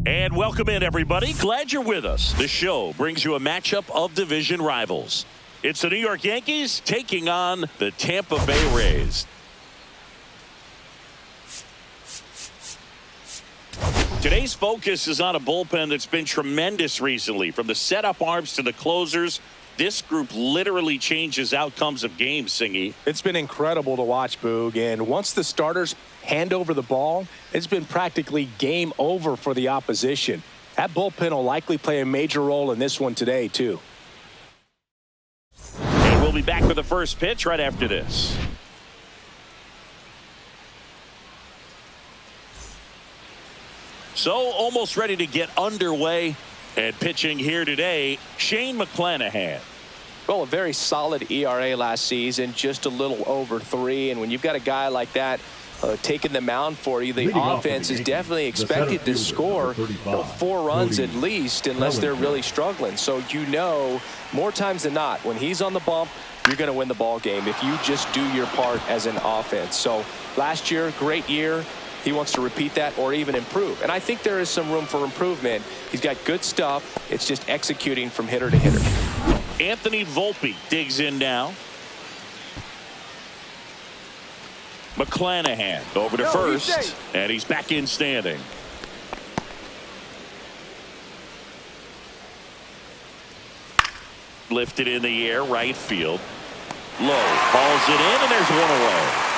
And welcome in, everybody. Glad you're with us. The show brings you a matchup of division rivals. It's the New York Yankees taking on the Tampa Bay Rays. Today's focus is on a bullpen that's been tremendous recently. From the setup arms to the closers, this group literally changes outcomes of games, Singy. It's been incredible to watch, Boog. And once the starters hand over the ball, it's been practically game over for the opposition. That bullpen will likely play a major role in this one today, too. And we'll be back with the first pitch right after this. So almost ready to get underway. And pitching here today, Shane McClanahan. Well, a very solid ERA last season, just a little over 3. And when you've got a guy like that taking the mound for you, the offense is definitely expected to score 4 runs at least, unless they're really struggling. So more times than not, when he's on the bump, you're going to win the ball game if you just do your part as an offense. So last year, great year. He wants to repeat that or even improve. And I think there is some room for improvement. He's got good stuff. It's just executing from hitter to hitter. Anthony Volpe digs in now. McClanahan over to first. And he's back in standing. Lifted in the air, right field. Low. Hauls it in, and there's one away.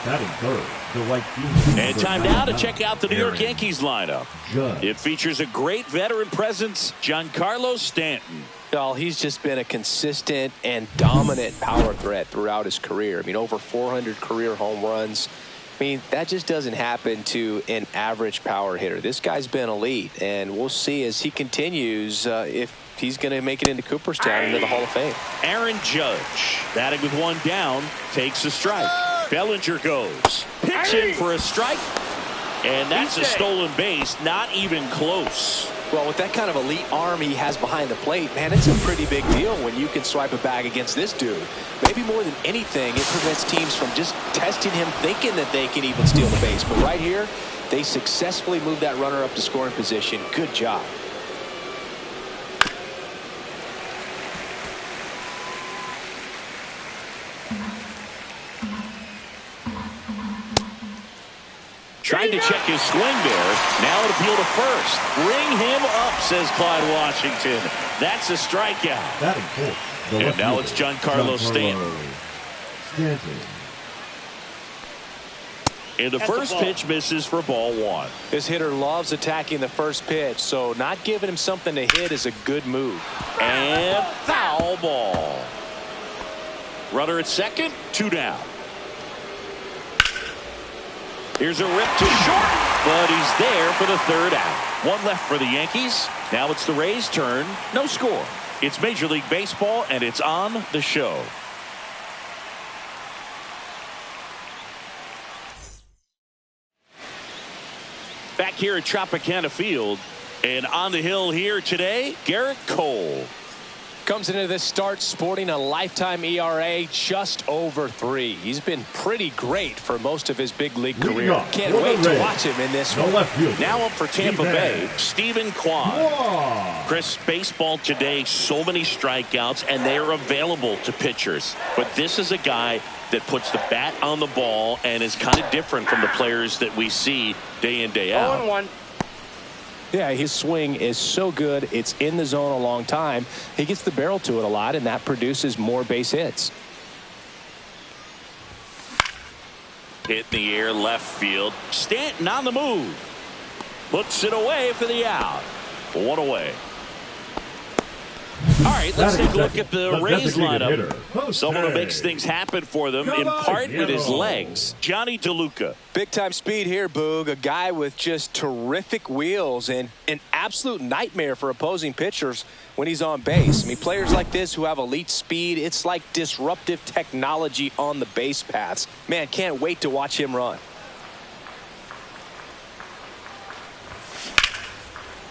Batting third, the right field. And time now to check out the New York Yankees lineup. It features a great veteran presence, Giancarlo Stanton. Well, he's just been a consistent and dominant power threat throughout his career. I mean, over 400 career home runs. I mean, that just doesn't happen to an average power hitter. This guy's been elite, and we'll see as he continues if he's going to make it into Cooperstown, into the Hall of Fame. Aaron Judge, batting with one down, takes a strike. Bellinger goes. Pitching for a strike. And that's a stolen base. Not even close. Well, with that kind of elite arm he has behind the plate, man, it's a pretty big deal when you can swipe a bag against this dude. Maybe more than anything, it prevents teams from just testing him, thinking that they can even steal the base. But right here, they successfully moved that runner up to scoring position. Good job. Trying to check his swing there. Now an appeal to first. Bring him up, says Clyde Washington. That's a strikeout. And now it's Giancarlo Stanton. And the first pitch misses for ball 1. This hitter loves attacking the first pitch, so not giving him something to hit is a good move. And foul ball. Runner at second, 2 down. Here's a rip to short, but he's there for the 3rd out. 1 left for the Yankees. Now it's the Rays' turn. No score. It's Major League Baseball, and it's on the show. Back here at Tropicana Field, and on the hill here today, Garrett Cole. Comes into this start sporting a lifetime ERA just over 3. He's been pretty great for most of his big league career. Can't wait to watch him in this one. Now up for Tampa Bay, Stephen Kwan. Chris, baseball today, so many strikeouts, and they are available to pitchers. But this is a guy that puts the bat on the ball and is kind of different from the players that we see day in, day out. 0-1. Yeah, his swing is so good. It's in the zone a long time. He gets the barrel to it a lot, and that produces more base hits. Hit in the air, left field. Stanton on the move. Puts it away for the out. 1 away. All right, let's take a look at the Rays lineup. Someone who makes things happen for them, in part with his legs. Johnny DeLuca. Big-time speed here, Boog. A guy with just terrific wheels and an absolute nightmare for opposing pitchers when he's on base. I mean, players like this who have elite speed, it's like disruptive technology on the base paths. Man, can't wait to watch him run.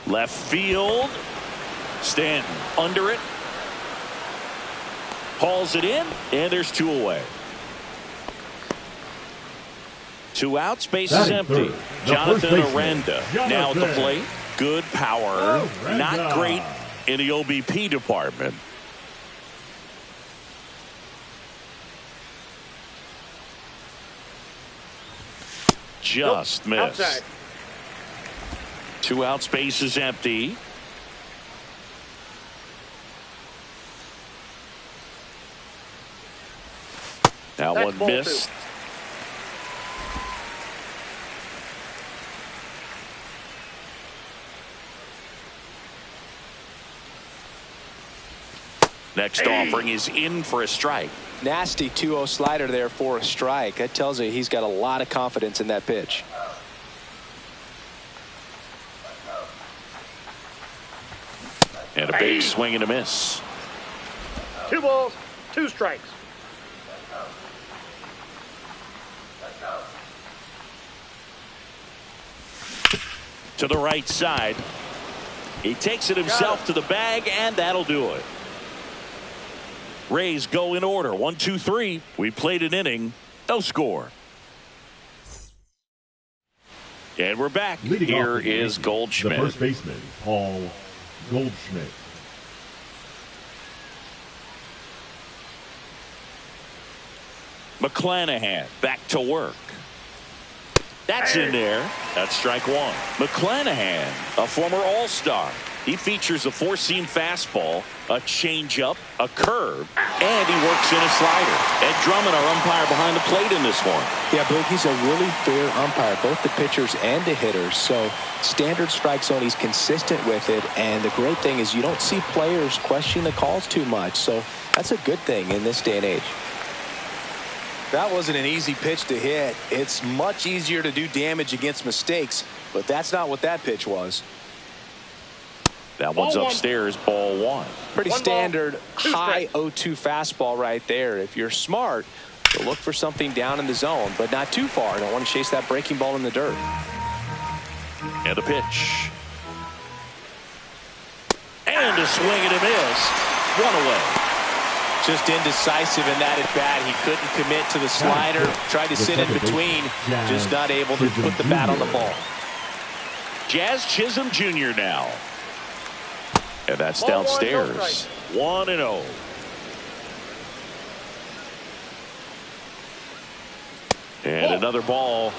Left field. Stanton under it. Hauls it in, and there's 2 away. 2 outs, base is empty. Jonathan Aranda now at the plate. Good power, not great in the OBP department. Just missed. Outside. 2 outs, base is empty. That That's one ball missed. 2. Next offering is in for a strike. Nasty 2-0 slider there for a strike. That tells you he's got a lot of confidence in that pitch. And a big swing and a miss. 2 balls, 2 strikes. To the right side. He takes it himself to the bag, and that'll do it. Rays go in order. 1, 2, 3. We played an inning. No score. And we're back. Here is Goldschmidt. The first baseman, Paul Goldschmidt. McClanahan back to work. That's in there. That's strike 1. McClanahan, a former All-Star. He features a 4-seam fastball, a changeup, a curve, and he works in a slider. Ed Drummond, our umpire behind the plate in this one. Yeah, Blake, he's a really fair umpire, both the pitchers and the hitters. So standard strike zone, he's consistent with it. And the great thing is you don't see players question the calls too much. So that's a good thing in this day and age. That wasn't an easy pitch to hit. It's much easier to do damage against mistakes, but that's not what that pitch was. That one's upstairs, ball 1. Pretty One standard ball, 2 high strikes. 0-2 fastball right there. If you're smart, you'll look for something down in the zone, but not too far. Don't want to chase that breaking ball in the dirt. And a pitch. And a swing and a miss. 1 away. Just indecisive in that at bat. He couldn't commit to the slider. Tried to sit in between. Just not able to put the bat on the ball. Jazz Chisholm Jr. now. And that's Ball 1, no downstairs. 1-0. And another ball.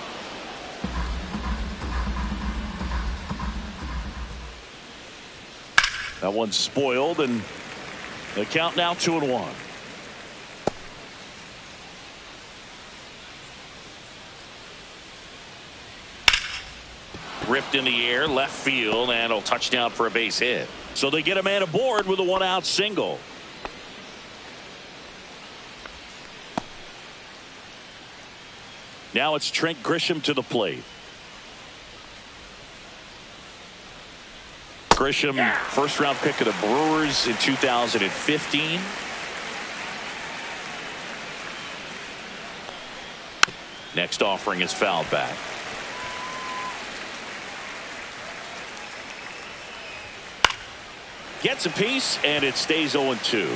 That one's spoiled, and the count now 2-1. Ripped in the air, left field, and a touchdown for a base hit. So they get a man aboard with a 1-out single. Now it's Trent Grisham to the plate. Grisham, first-round pick of the Brewers in 2015. Next offering is fouled back. Gets a piece, and it stays 0-2.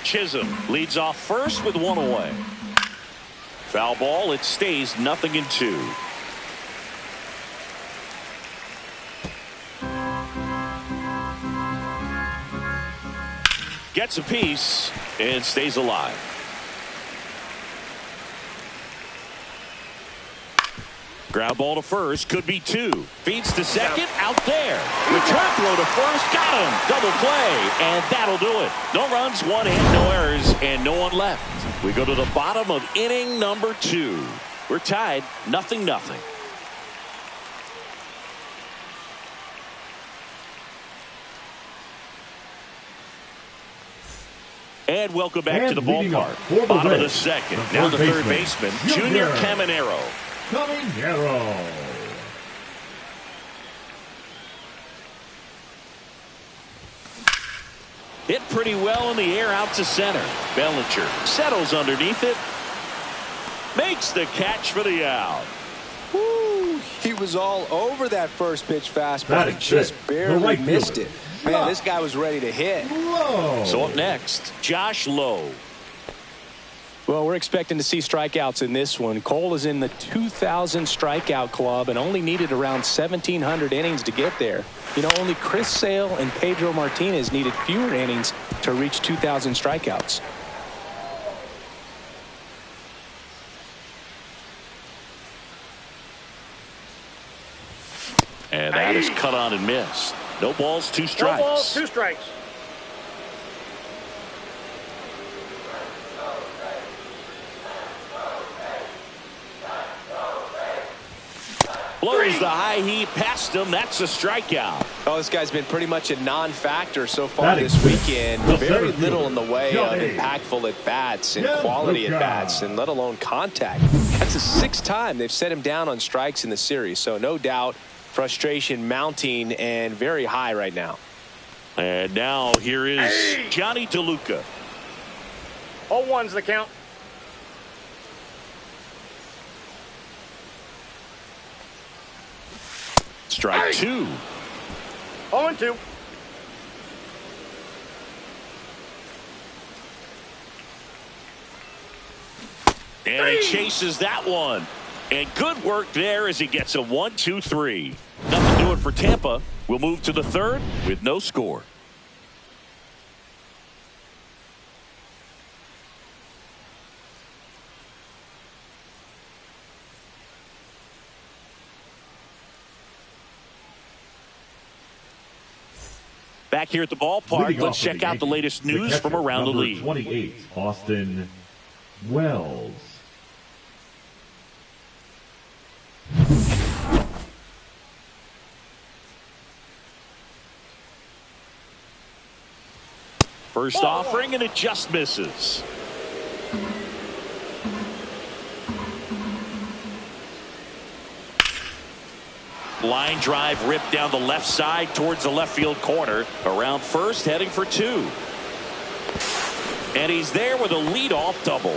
Chisholm leads off first with 1 away. Foul ball. It stays 0-2. Gets a piece and stays alive. Ground ball to first, could be 2. Feeds to second, out there. Return throw to first, got him. Double play, and that'll do it. No runs, 1 hit, no errors, and no one left. We go to the bottom of inning number 2. We're tied, 0-0. And welcome back to the ballpark. Bottom of the second. Now the third baseman, Junior Caminero. Hit pretty well in the air out to center. Bellinger settles underneath it. Makes the catch for the out. Woo, he was all over that first pitch fastball. He just barely missed it. Man, this guy was ready to hit. So up next, Josh Lowe. Well, we're expecting to see strikeouts in this one. Cole is in the 2,000 strikeout club and only needed around 1,700 innings to get there. You know, only Chris Sale and Pedro Martinez needed fewer innings to reach 2,000 strikeouts. And that is cut on and missed. No balls, 2 strikes. No balls, 2 strikes. Blows the high heat past him. That's a strikeout. Oh, this guy's been pretty much a non-factor so far this weekend. Very little in the way of impactful at-bats and quality at-bats, and let alone contact. That's the 6th time they've set him down on strikes in the series, so no doubt frustration mounting and very high right now. And now here is Johnny DeLuca. 0-1's the count. Strike 2. 0-2. And he chases that one. And good work there as he gets a 1-2-3. Nothing doing for Tampa. We'll move to the 3rd with no score. Back here at the ballpark, let's check out the latest news from around the league. 28, Austin Wells. First offering, and it just misses. Line drive ripped down the left side towards the left field corner. Around first, heading for 2. And he's there with a leadoff double.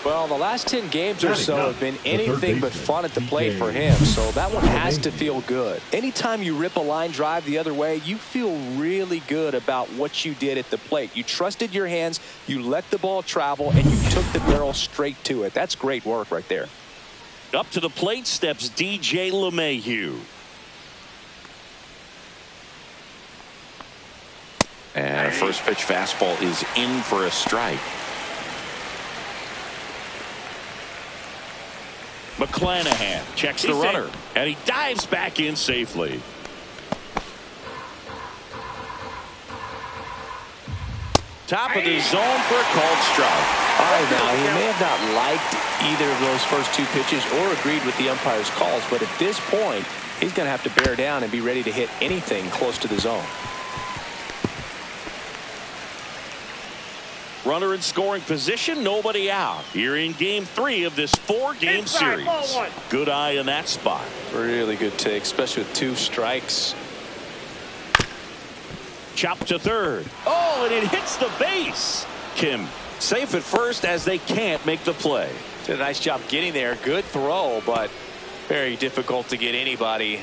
Well, the last 10 games or so have been anything but fun at the plate for him, so that one has to feel good. Anytime you rip a line drive the other way, you feel really good about what you did at the plate. You trusted your hands, you let the ball travel, and you took the barrel straight to it. That's great work right there. Up to the plate steps DJ LeMahieu. And a first pitch fastball is in for a strike. McClanahan checks the runner, and he dives back in safely. Top of the zone for a called strike. All right, now, he may have not liked either of those first 2 pitches or agreed with the umpire's calls, but at this point, he's going to have to bear down and be ready to hit anything close to the zone. Runner in scoring position, nobody out. Here in game 3 of this 4-game series. Good eye on that spot. Really good take, especially with 2 strikes. Chop to third. Oh, and it hits the base. Kim safe at first as they can't make the play. Did a nice job getting there. Good throw, but very difficult to get anybody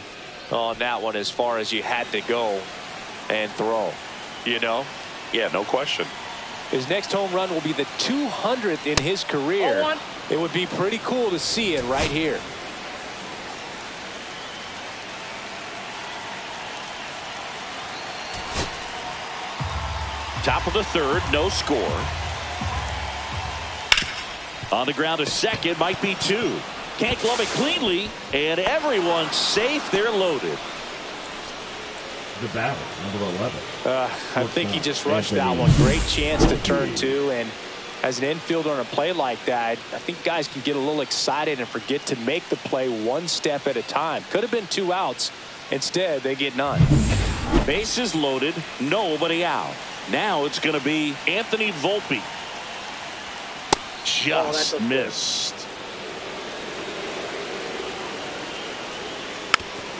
on that one as far as you had to go and throw. You know? Yeah, no question. His next home run will be the 200th in his career. It would be pretty cool to see it right here. Top of the 3rd, no score. On the ground to second, might be 2. Can't glove it cleanly, and everyone's safe. They're loaded. The batter, number 11. I think he just rushed that one. Great chance to turn 2, and as an infielder on a play like that, I think guys can get a little excited and forget to make the play one step at a time. Could have been 2 outs. Instead, they get none. Bases loaded, nobody out. Now it's going to be Anthony Volpe. Just missed.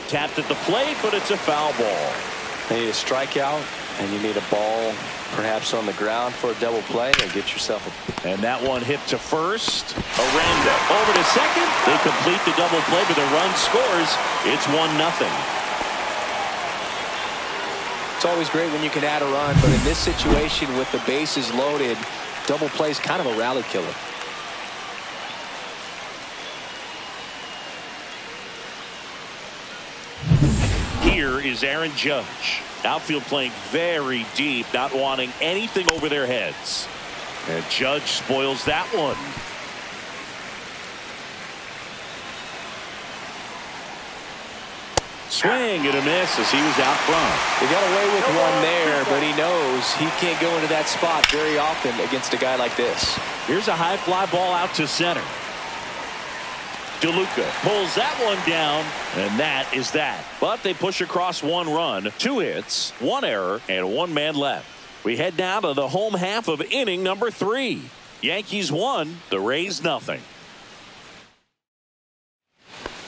Tapped at the plate, but it's a foul ball. You need a strikeout, and you need a ball perhaps on the ground for a double play, and get yourself a... And that one hit to first. Aranda over to second. They complete the double play, but the run scores. It's 1-0. It's always great when you can add a run, but in this situation with the bases loaded, double play is kind of a rally killer. hitter is Aaron Judge. Outfield playing very deep, not wanting anything over their heads. And Judge spoils that one. Swing and a miss as he was out front. He got away with one there, but he knows he can't go into that spot very often against a guy like this. Here's a high fly ball out to center. DeLuca pulls that one down, and that is that. But they push across 1 run, 2 hits, 1 error, and 1 man left. We head now to the home half of inning number 3. Yankees 1, the Rays nothing.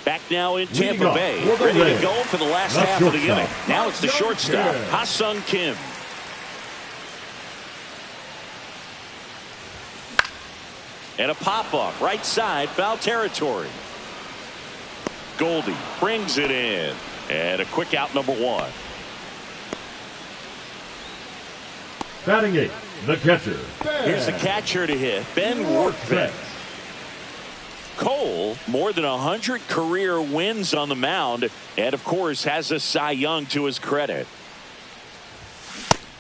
Back now in Tampa Bay, ready to go for the last half of the inning. Now it's the shortstop, Ha-Sung Kim. And a pop-up, right side, foul territory. Goldie brings it in. And a quick out, number 1. Batting 8, the catcher. Here's the catcher to hit, Ben Workman. Cole, more than 100 career wins on the mound, and of course has a Cy Young to his credit.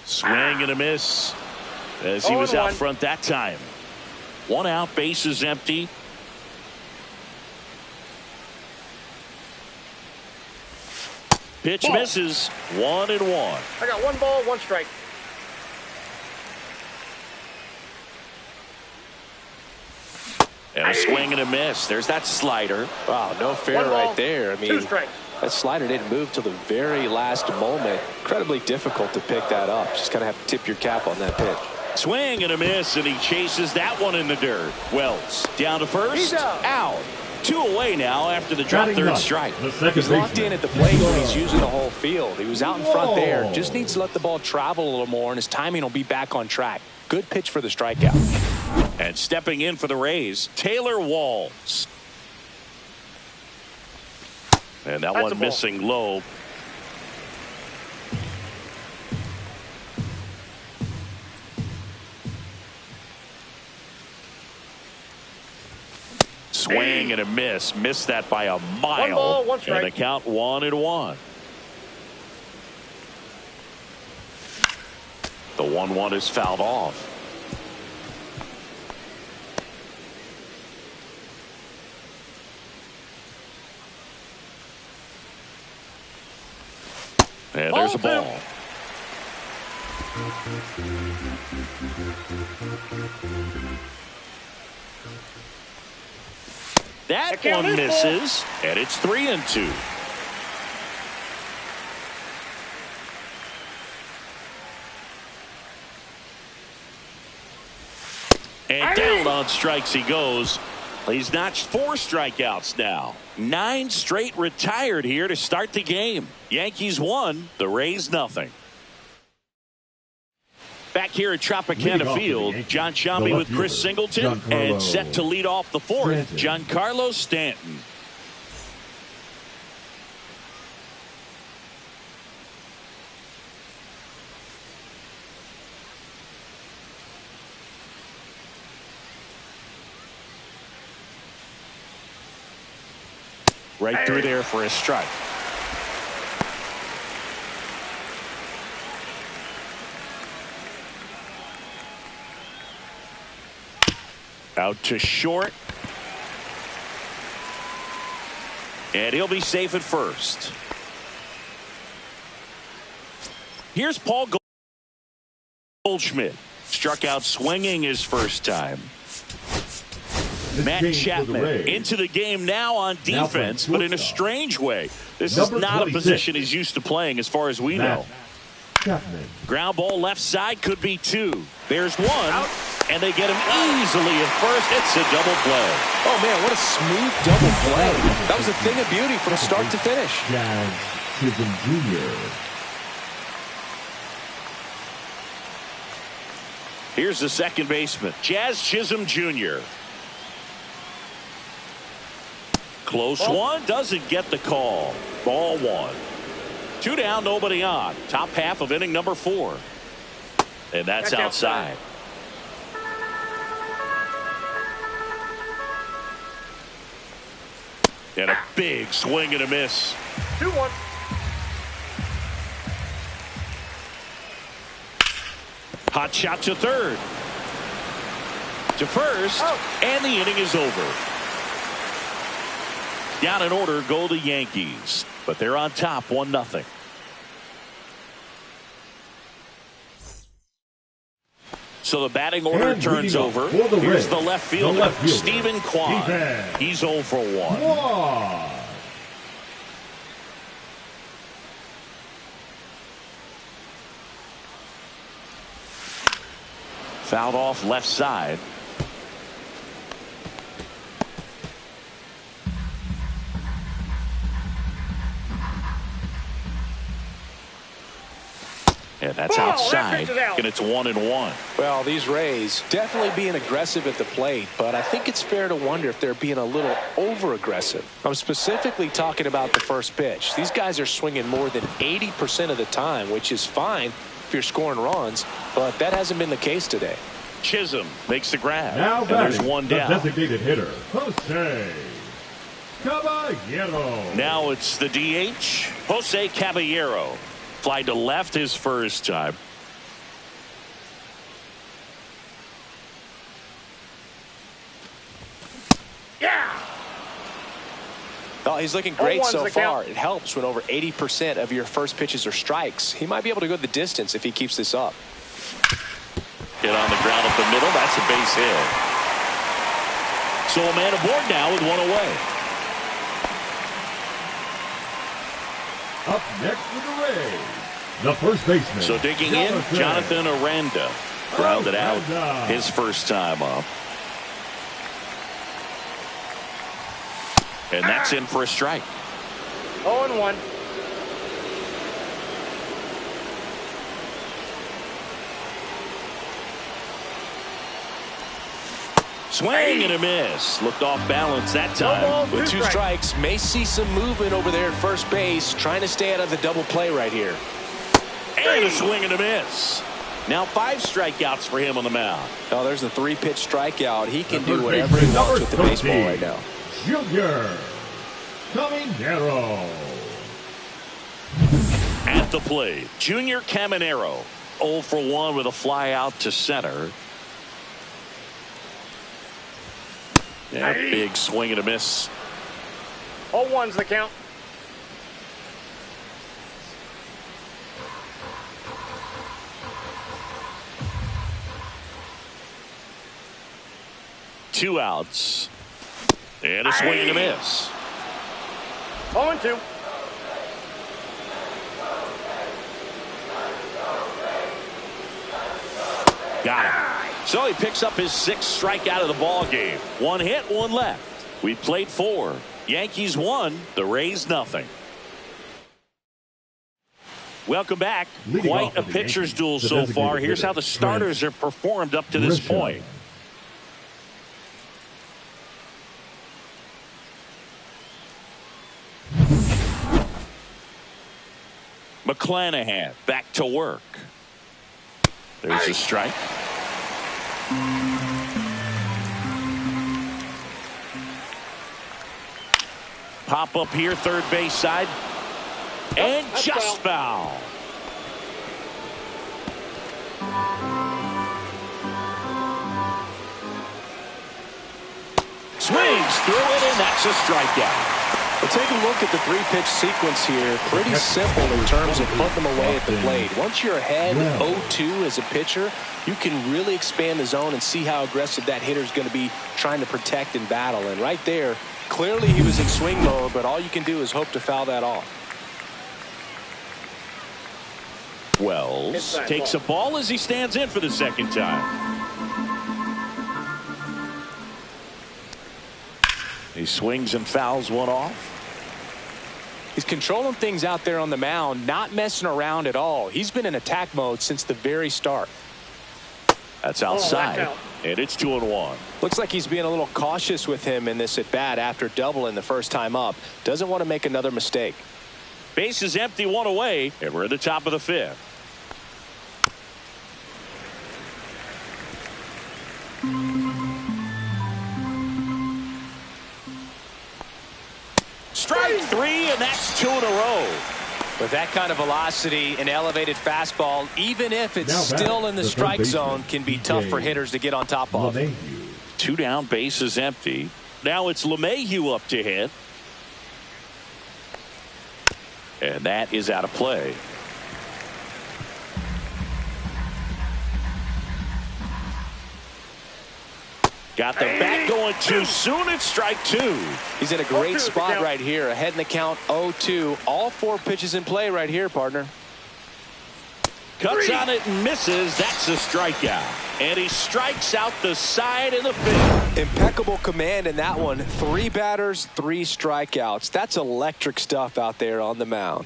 Swing and a miss as he was out front that time. 1 out, bases empty. Pitch misses. 1-1. I got 1 ball, 1 strike. And a swing and a miss. There's that slider. Wow, no fair right there. I mean, 2 strikes. That slider didn't move till the very last moment. Incredibly difficult to pick that up. Just kind of have to tip your cap on that pitch. Swing and a miss, and he chases that one in the dirt. Wells down to first. He's out. 2 away now after the drop third strike. He's locked in at the plate when he's using the whole field. He was out in front there. Just needs to let the ball travel a little more, and his timing will be back on track. Good pitch for the strikeout. And stepping in for the Rays, Taylor Walls. And that one missing low. Swing and a miss. Missed that by a mile. 1 ball, 1 strike. And the count 1-1. The 1-1 is fouled off. And there's a ball. That one misses, and it's 3-2. And down on strikes he goes. He's notched 4 strikeouts now. 9 straight retired here to start the game. Yankees 1, the Rays nothing. Back here at Tropicana Field, John Shambi with Chris Singleton, and set to lead off the 4th, Giancarlo Stanton. Right through there for a strike. Out to short. And he'll be safe at first. Here's Paul Goldschmidt. Struck out swinging his first time. Matt Chapman into the game now on defense, but in a strange way. This is not a position he's used to playing as far as we know. Ground ball left side could be 2. There's 1. And they get him easily at first. It's a double play. Oh, man, what a smooth double play. That was a thing of beauty from start to finish. Jazz Chisholm Jr. Here's the second baseman, Jazz Chisholm Jr. Close one, doesn't get the call. Ball 1. 2 down, nobody on. Top half of inning number 4. And that's outside. And a big swing and a miss. 2-1. Hot shot to third. To first. And the inning is over. Down in order go the Yankees. But they're on top 1-0. So the batting order turns over. Here's the left fielder, Stephen Kwan. He's 0 for 1. Fouled off left side. And that's outside, and it's 1-1. Well, these Rays definitely being aggressive at the plate, but I think it's fair to wonder if they're being a little over-aggressive. I'm specifically talking about the first pitch. These guys are swinging more than 80% of the time, which is fine if you're scoring runs, but that hasn't been the case today. Chisholm makes the grab. Now and there's one down. The designated hitter, Jose Caballero. Now it's the DH, Jose Caballero. Fly to left his first time. Yeah. Oh, he's looking great so far. It helps when over 80% of your first pitches are strikes. He might be able to go the distance if he keeps this up. Hit on the ground up the middle. That's a base hit. So a man aboard now with one away. Up next for the Rays, the first baseman. So digging in, Jonathan Aranda. Grounded out his first time up. And that's in for a strike. 0-1. Swing and a miss. Looked off balance that time. With two strikes, may see some movement over there at first base, trying to stay out of the double play right here. And a swing and a miss. Now 5 strikeouts for him on the mound. Oh, there's a 3-pitch strikeout. He can do whatever he wants with the baseball right now. Junior Caminero. At the plate, Junior Caminero. 0 for 1 with a fly out to center. Yeah, big swing and a miss. 0-1's the count. Two outs. And a swing and a miss. 0-2. Got it. So he picks up his 6th strikeout of the ball game. 1 hit, 1 left. We played 4. Yankees 1, the Rays nothing. Welcome back. Quite a pitcher's duel so far. Here's how the starters have performed up to this point. McClanahan back to work. There's a strike. Pop up here, third base side. And just foul. Swings through it, and that's a strikeout. Well, take a look at the 3-pitch sequence here. Pretty simple in terms of putting them away at the plate. Once you're ahead 0-2 as a pitcher, you can really expand the zone and see how aggressive that hitter is going to be trying to protect and battle. And right there, clearly he was in swing mode, but all you can do is hope to foul that off. Wells takes a ball as he stands in for the second time. He swings and fouls one off. He's controlling things out there on the mound, not messing around at all. He's been in attack mode since the very start. That's outside, and it's 2-1. Looks like he's being a little cautious with him in this at-bat after doubling the first time up. Doesn't want to make another mistake. Base is empty, 1 away, and we're at the top of the 5th. Strike 3, and that's 2 in a row. With that kind of velocity, an elevated fastball, even if it's still in the strike zone, can be tough for hitters to get on top of. 2 down, base is empty. Now it's LeMahieu up to hit. And that is out of play. Got the bat going too soon. It's strike 2. He's in a great spot right here. Ahead in the count 0-2. All 4 pitches in play right here, partner. Cuts on it and misses. That's a strikeout. And he strikes out the side of the field. Impeccable command in that one. 3 batters, 3 strikeouts. That's electric stuff out there on the mound.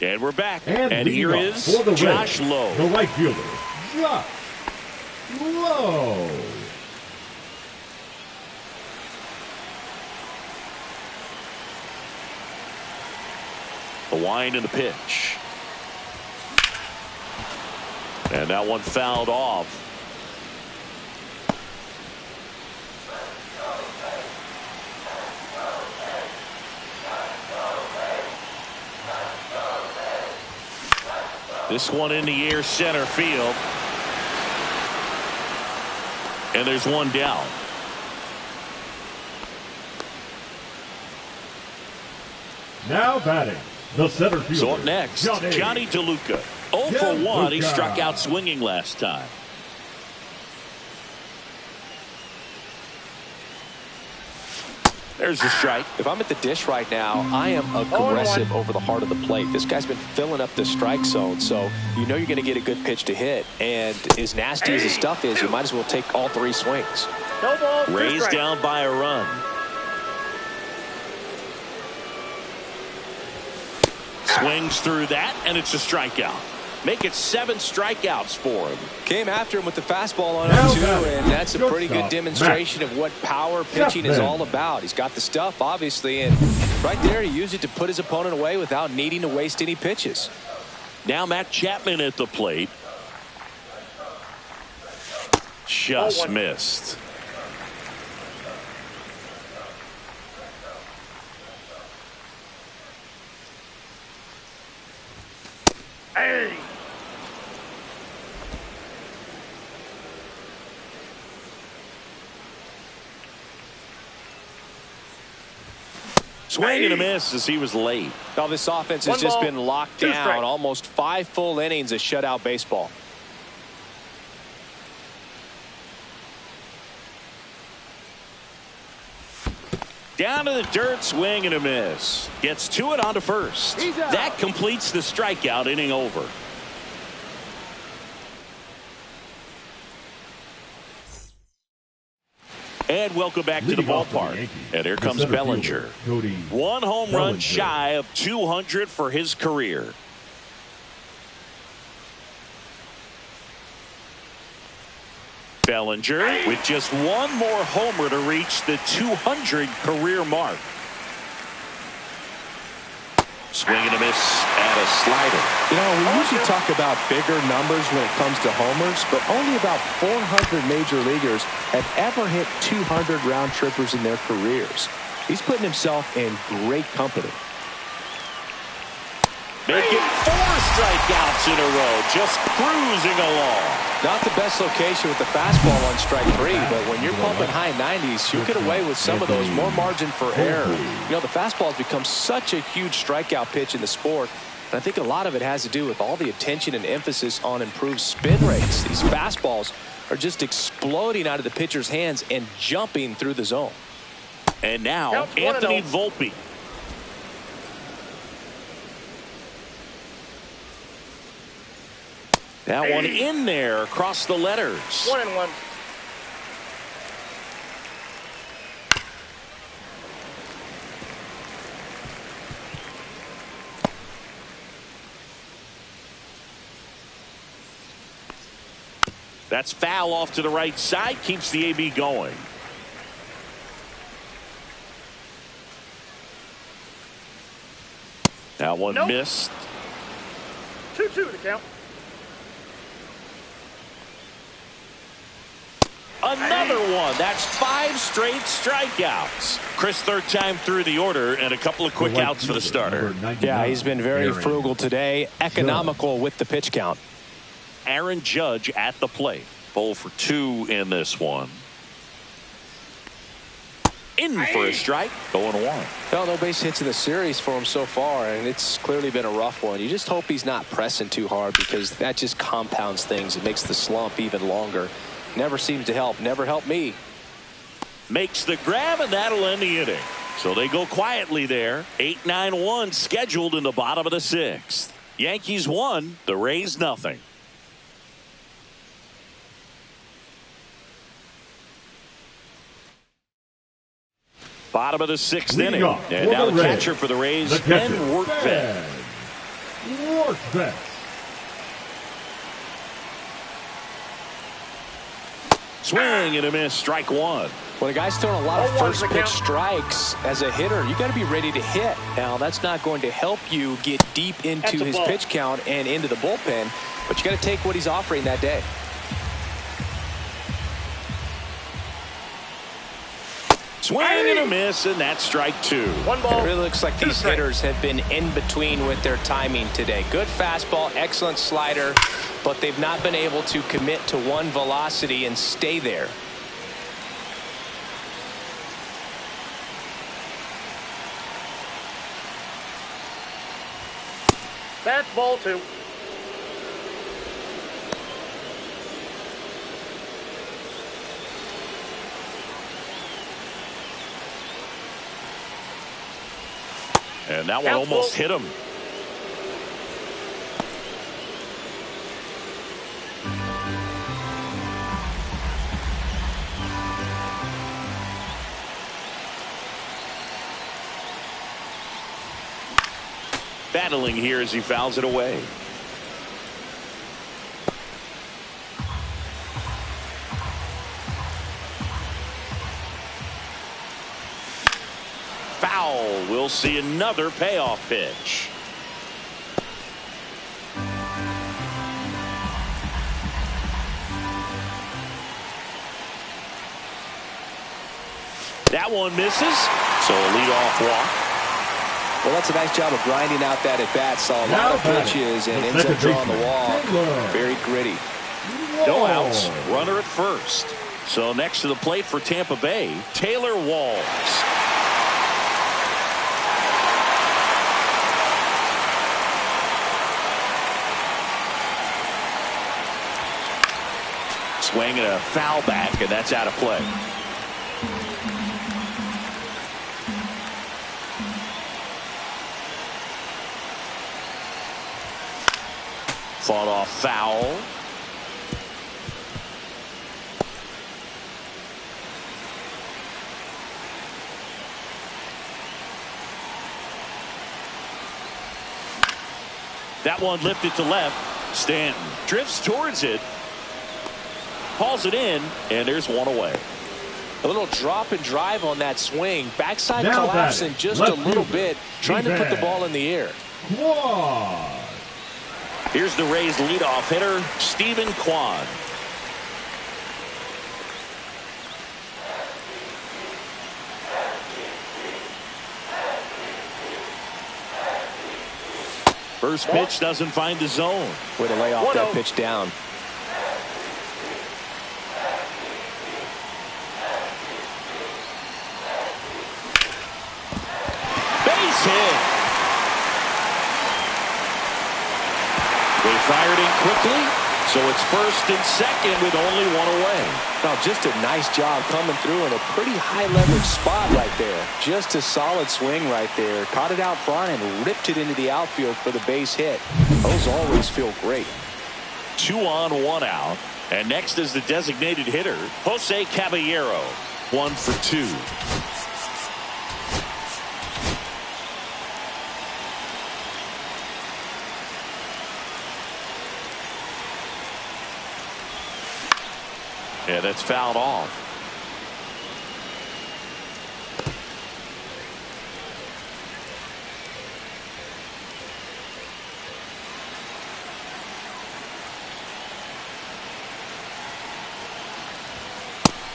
And we're back. And here is Josh Lowe. The right fielder, Josh Lowe. The wind and the pitch. And that one fouled off. This one in the air, center field. And there's one down. Now batting, the center fielder. So up next, Johnny DeLuca. 0 for 1. He struck out swinging last time. There's the strike. If I'm at the dish right now, I am aggressive over the heart of the plate. This guy's been filling up the strike zone, so you know you're going to get a good pitch to hit. And as nasty as his stuff is, you might as well take all 3 swings. No ball. Raised down by a run. Swings through that, and it's a strikeout. Make it 7 strikeouts for him. Came after him with the fastball on 0-2, and that's a pretty good demonstration of what power pitching is all about. He's got the stuff, obviously, and right there he used it to put his opponent away without needing to waste any pitches. Now Matt Chapman at the plate. Just missed. Hey. Swing and a miss as he was late. Now this offense has just been locked down. Almost 5 full innings of shutout baseball. Down to the dirt, swing and a miss. Gets to it onto first. That completes the strikeout, inning over. And welcome back to the ballpark. And here comes Bellinger. 1 home run shy of 200 for his career. Bellinger with just 1 more homer to reach the 200 career mark. Swing and a miss and a slider. You know, we usually talk about bigger numbers when it comes to homers, but only about 400 major leaguers have ever hit 200 round trippers in their careers. He's putting himself in great company. Making 4 strikeouts in a row, just cruising along. Not the best location with the fastball on strike 3, but when you're pumping high 90s, you get away with some of those, more margin for error. You know, the fastball has become such a huge strikeout pitch in the sport, and I think a lot of it has to do with all the attention and emphasis on improved spin rates. These fastballs are just exploding out of the pitcher's hands and jumping through the zone. And now, Anthony Volpe. That one in there across the letters. 1-1. That's foul off to the right side. Keeps the AB going. That one missed. 2-2 to count. Another one. That's 5 straight strikeouts. Chris, third time through the order, and a couple of quick outs for the starter. Yeah, he's been very frugal today. Economical with the pitch count. Aaron Judge at the plate. 0 for 2 in this one. In for a strike. 0-1. Well, no base hits in the series for him so far, and it's clearly been a rough one. You just hope he's not pressing too hard, because that just compounds things. It makes the slump even longer. Never seems to help. Never helped me. Makes the grab, and that'll end the inning. So they go quietly there. 8-9-1 scheduled in the bottom of the 6th. Yankees 1, the Rays nothing. Bottom of the 6th inning. And now the catcher for the Rays, Ben Workvet. Swing and a miss, strike 1. When a guy's throwing a lot of first pitch strikes as a hitter, you got to be ready to hit. Now, that's not going to help you get deep into his pitch count and into the bullpen, but you got to take what he's offering that day. Swing and a miss, and that's strike 2. One ball. It really looks like these hitters have been in between with their timing today. Good fastball, excellent slider, but they've not been able to commit to one velocity and stay there. That's ball 2. And that one almost hit him. Battling here as he fouls it away. Foul. We'll see another payoff pitch. That one misses. So a leadoff walk. Well, that's a nice job of grinding out that at bat. Saw a lot of pitches and ends up drawing the walk. Very gritty. No outs. Runner at first. So next to the plate for Tampa Bay, Taylor Walls. Swing and a foul back, and that's out of play. Fought off foul. That one lifted to left. Stanton drifts towards it. Hauls it in, and there's one away. A little drop and drive on that swing. Backside collapsing just a little bit, trying to put the ball in the air. Here's the Rays leadoff hitter, Stephen Kwan. First pitch doesn't find the zone. Way to lay off that pitch down. Base hit. They fired in quickly, so it's first and second with only one away. Now, just a nice job coming through in a pretty high leverage spot right there. Just a solid swing right there. Caught it out front and ripped it into the outfield for the base hit. Those always feel great. 2 on, 1 out. And next is the designated hitter, Jose Caballero. 1 for 2. Yeah, that's fouled off.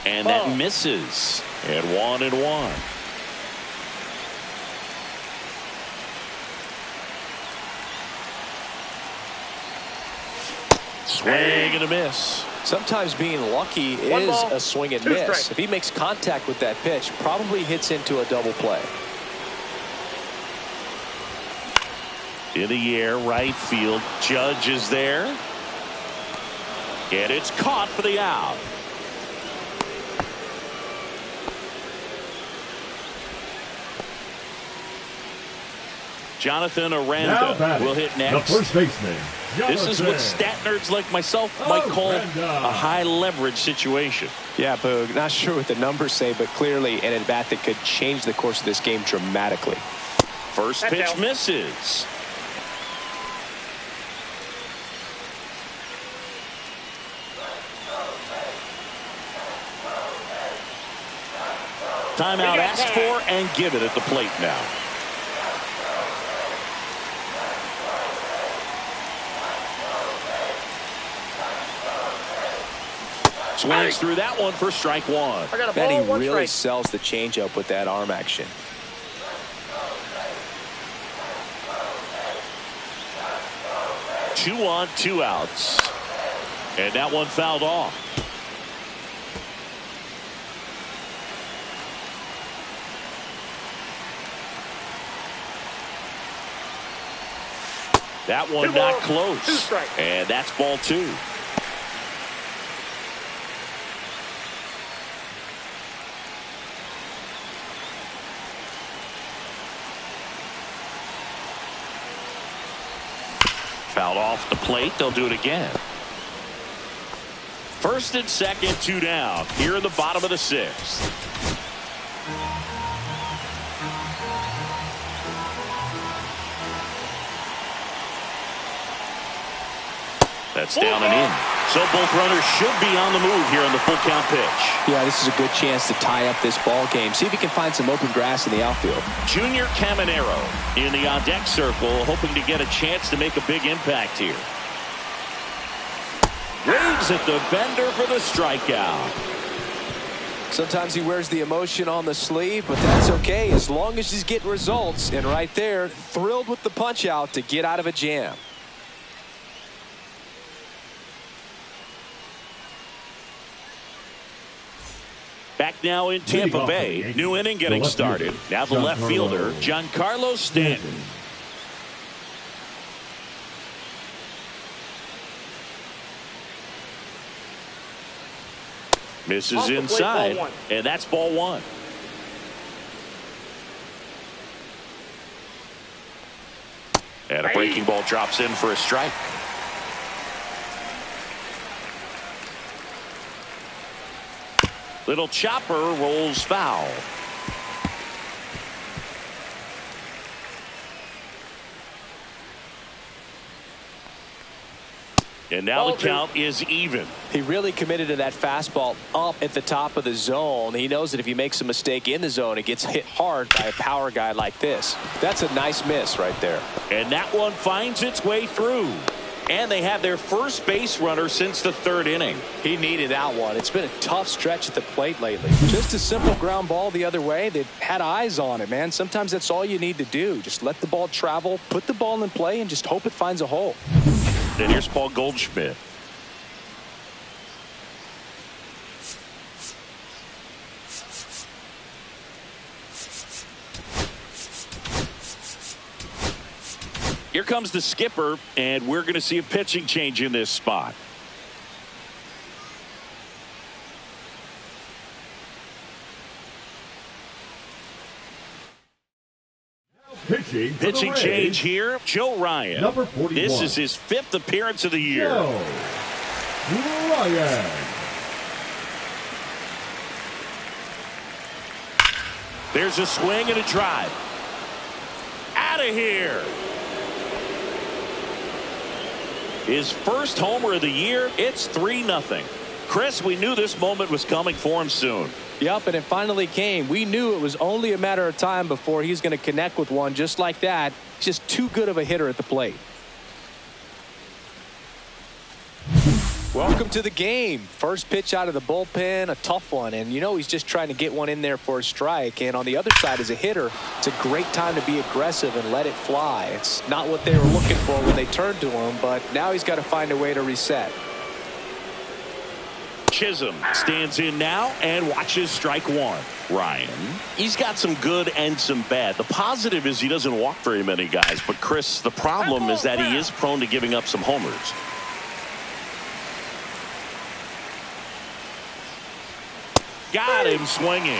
And that misses. And 1-1. Swing and a miss. Sometimes being lucky is a swing and miss. If he makes contact with that pitch, probably hits into a double play. In the air, right field. Judge is there. And it's caught for the out. Jonathan Aranda will hit next. The first baseman, this is what stat nerds like myself might call a high leverage situation. Yeah, Boog, not sure what the numbers say, but clearly an at-bat that could change the course of this game dramatically. First pitch misses. Timeout asked for and given at the plate now. Swings through that one for strike one. And he really sells the changeup with that arm action. Two on, two outs. And that one fouled off. That one not close. And that's ball two. Fouled off the plate. They'll do it again. First and second, two down. Here in the bottom of the sixth. That's down and in. So both runners should be on the move here on the full count pitch. Yeah, this is a good chance to tie up this ball game. See if he can find some open grass in the outfield. Junior Caminero in the on-deck circle, hoping to get a chance to make a big impact here. Waves at the bender for the strikeout. Sometimes he wears the emotion on the sleeve, but that's okay as long as he's getting results. And right there, thrilled with the punch out to get out of a jam. Back now in Tampa Bay. New inning getting started. Now the left fielder, Giancarlo Stanton. Misses inside, and that's ball one. And a breaking ball drops in for a strike. Little chopper rolls foul. And now the count is even. He really committed to that fastball up at the top of the zone. He knows that if he makes a mistake in the zone, it gets hit hard by a power guy like this. That's a nice miss right there. And that one finds its way through. And they have their first base runner since the third inning. He needed that one. It's been a tough stretch at the plate lately. Just a simple ground ball the other way. They've had eyes on it, man. Sometimes that's all you need to do. Just let the ball travel, put the ball in play, and just hope it finds a hole. And here's Paul Goldschmidt. Here comes the skipper, and we're going to see a pitching change in this spot. Pitching change here, Joe Ryan. Number 41. This is his 5th appearance of the year. Joe Ryan. There's a swing and a drive. Out of here. His first homer of the year. It's 3-0. Chris, we knew this moment was coming for him soon. Yep, and it finally came. We knew it was only a matter of time before he's going to connect with one just like that. Just too good of a hitter at the plate. Welcome to the game. First pitch out of the bullpen, a tough one. And you know he's just trying to get one in there for a strike. And on the other side, as a hitter, it's a great time to be aggressive and let it fly. It's not what they were looking for when they turned to him, but now he's got to find a way to reset. Chisholm stands in now and watches strike one. Ryan, he's got some good and some bad. The positive is he doesn't walk very many guys. But, Chris, the problem is that he is prone to giving up some homers. Got him swinging.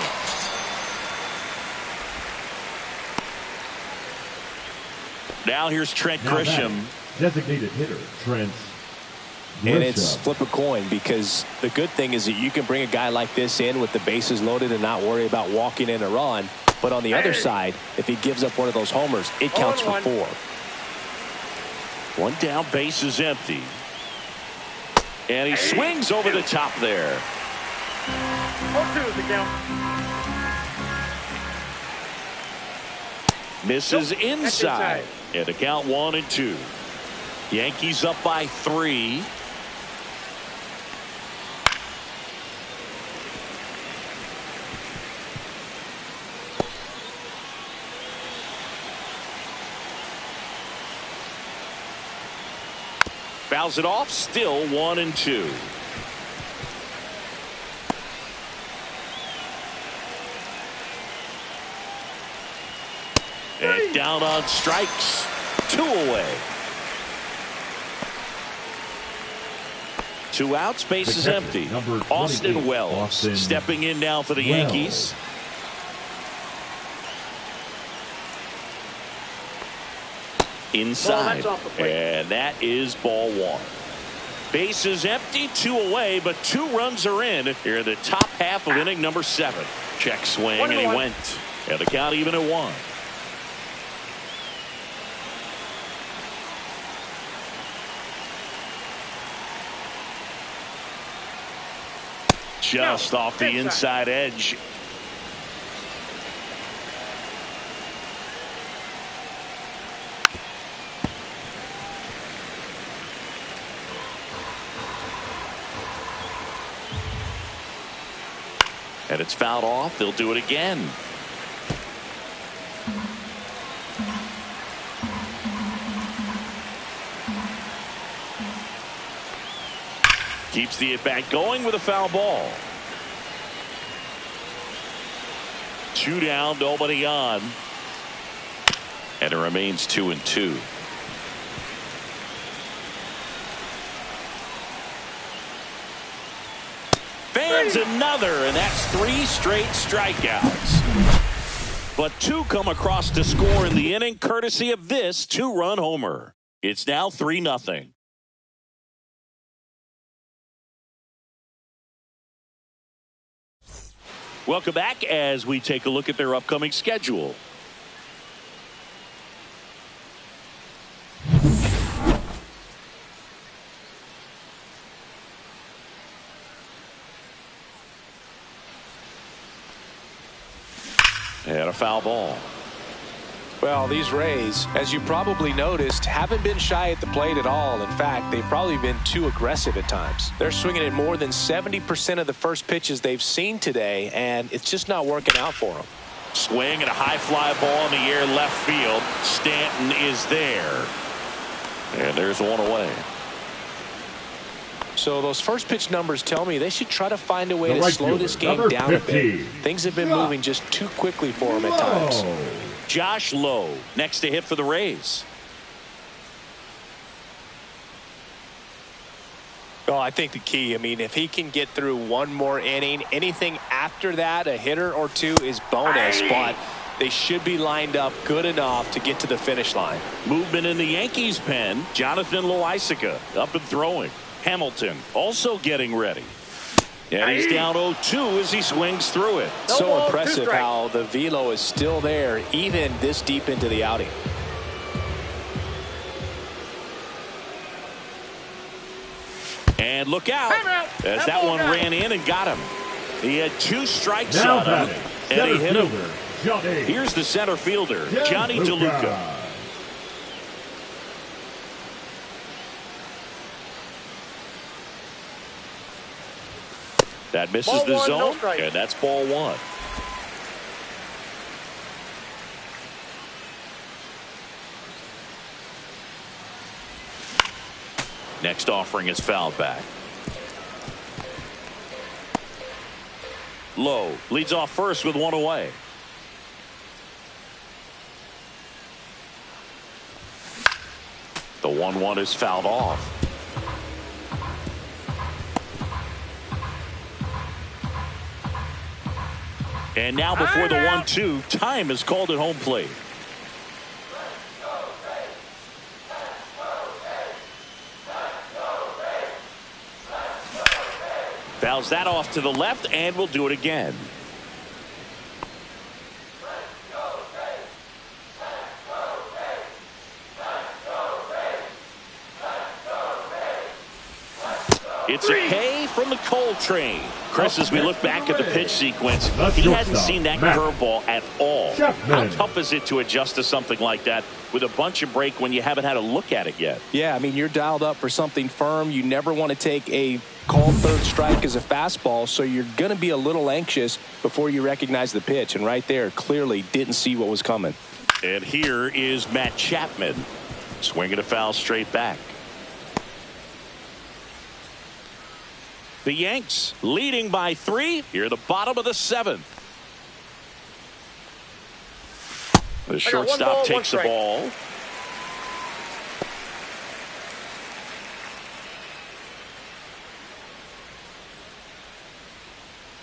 Now here's Trent Grisham. Designated hitter, Trent Grisham. And it's flip a coin, because the good thing is that you can bring a guy like this in with the bases loaded and not worry about walking in a run. But on the other side, if he gives up one of those homers, it counts for 4. One down, base is empty. And he swings over the top there. 0-2 is the count. Misses inside. And the count 1-2. Yankees up by 3. Fouls it off. Still 1-2. And down on strikes. 2 away. 2 outs, base is empty. Austin Wells stepping in now for the Yankees. Inside. And that is ball 1. Base is empty, 2 away, but 2 runs are in here in the top half of inning number 7. Check swing, and he went. And the count even at 1. Just off the inside edge. And it's fouled off. They'll do it again. Keeps the at-bat going with a foul ball. 2 down, nobody on. And it remains 2-2. Fans another, and that's 3 straight strikeouts. But 2 come across to score in the inning, courtesy of this 2-run homer. It's now 3-0. Welcome back as we take a look at their upcoming schedule. And a foul ball. Well, these Rays, as you probably noticed, haven't been shy at the plate at all. In fact, they've probably been too aggressive at times. They're swinging at more than 70% of the first pitches they've seen today, and it's just not working out for them. Swing and a high fly ball in the air left field. Stanton is there. And there's 1 away. So those first pitch numbers tell me they should try to find a way to slow this game down a bit. Things have been moving just too quickly for them at times. Josh Lowe next to hit for the Rays. Well, I think the key, I mean, if he can get through 1 more inning, anything after that, a hitter or 2 is bonus, but they should be lined up good enough to get to the finish line. Movement in the Yankees pen. Jonathan Loaisiga up and throwing. Hamilton also getting ready. And he's down 0-2 as he swings through it. So impressive how the velo is still there even this deep into the outing. And look out as that one ran in and got him. He had 2 strikes on him and he hit him. Here's the center fielder, Johnny DeLuca. That misses Ball the one, no zone, strike. and that's ball one. Next offering is fouled back. Lowe leads off first with one away. The 1-1 is fouled off. And now before the 1-2, time is called at home plate. Fouls that off to the left, and we'll do it again. It's a K from the Coltrane. Chris, as we look back at the pitch sequence, he hadn't seen that curveball at all. How tough is it to adjust to something like that with a bunch of break when you haven't had a look at it yet? Yeah, I mean, you're dialed up for something firm. You never want to take a called third strike as a fastball, so you're going to be a little anxious before you recognize the pitch. And right there, clearly didn't see what was coming. And here is Matt Chapman swinging a foul straight back. The Yanks leading by 3 here at the bottom of the 7th. The shortstop takes the ball.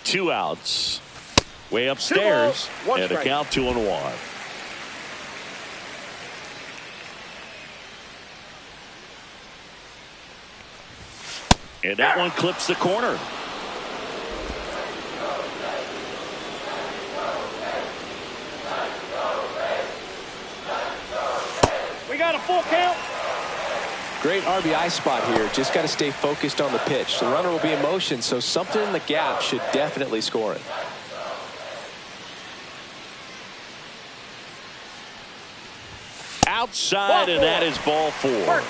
Two outs. Way upstairs. And a count 2-1. And that one clips the corner. We got a full count. Great RBI spot here. Just got to stay focused on the pitch. The runner will be in motion, so something in the gap should definitely score it. Outside, and that is ball 4.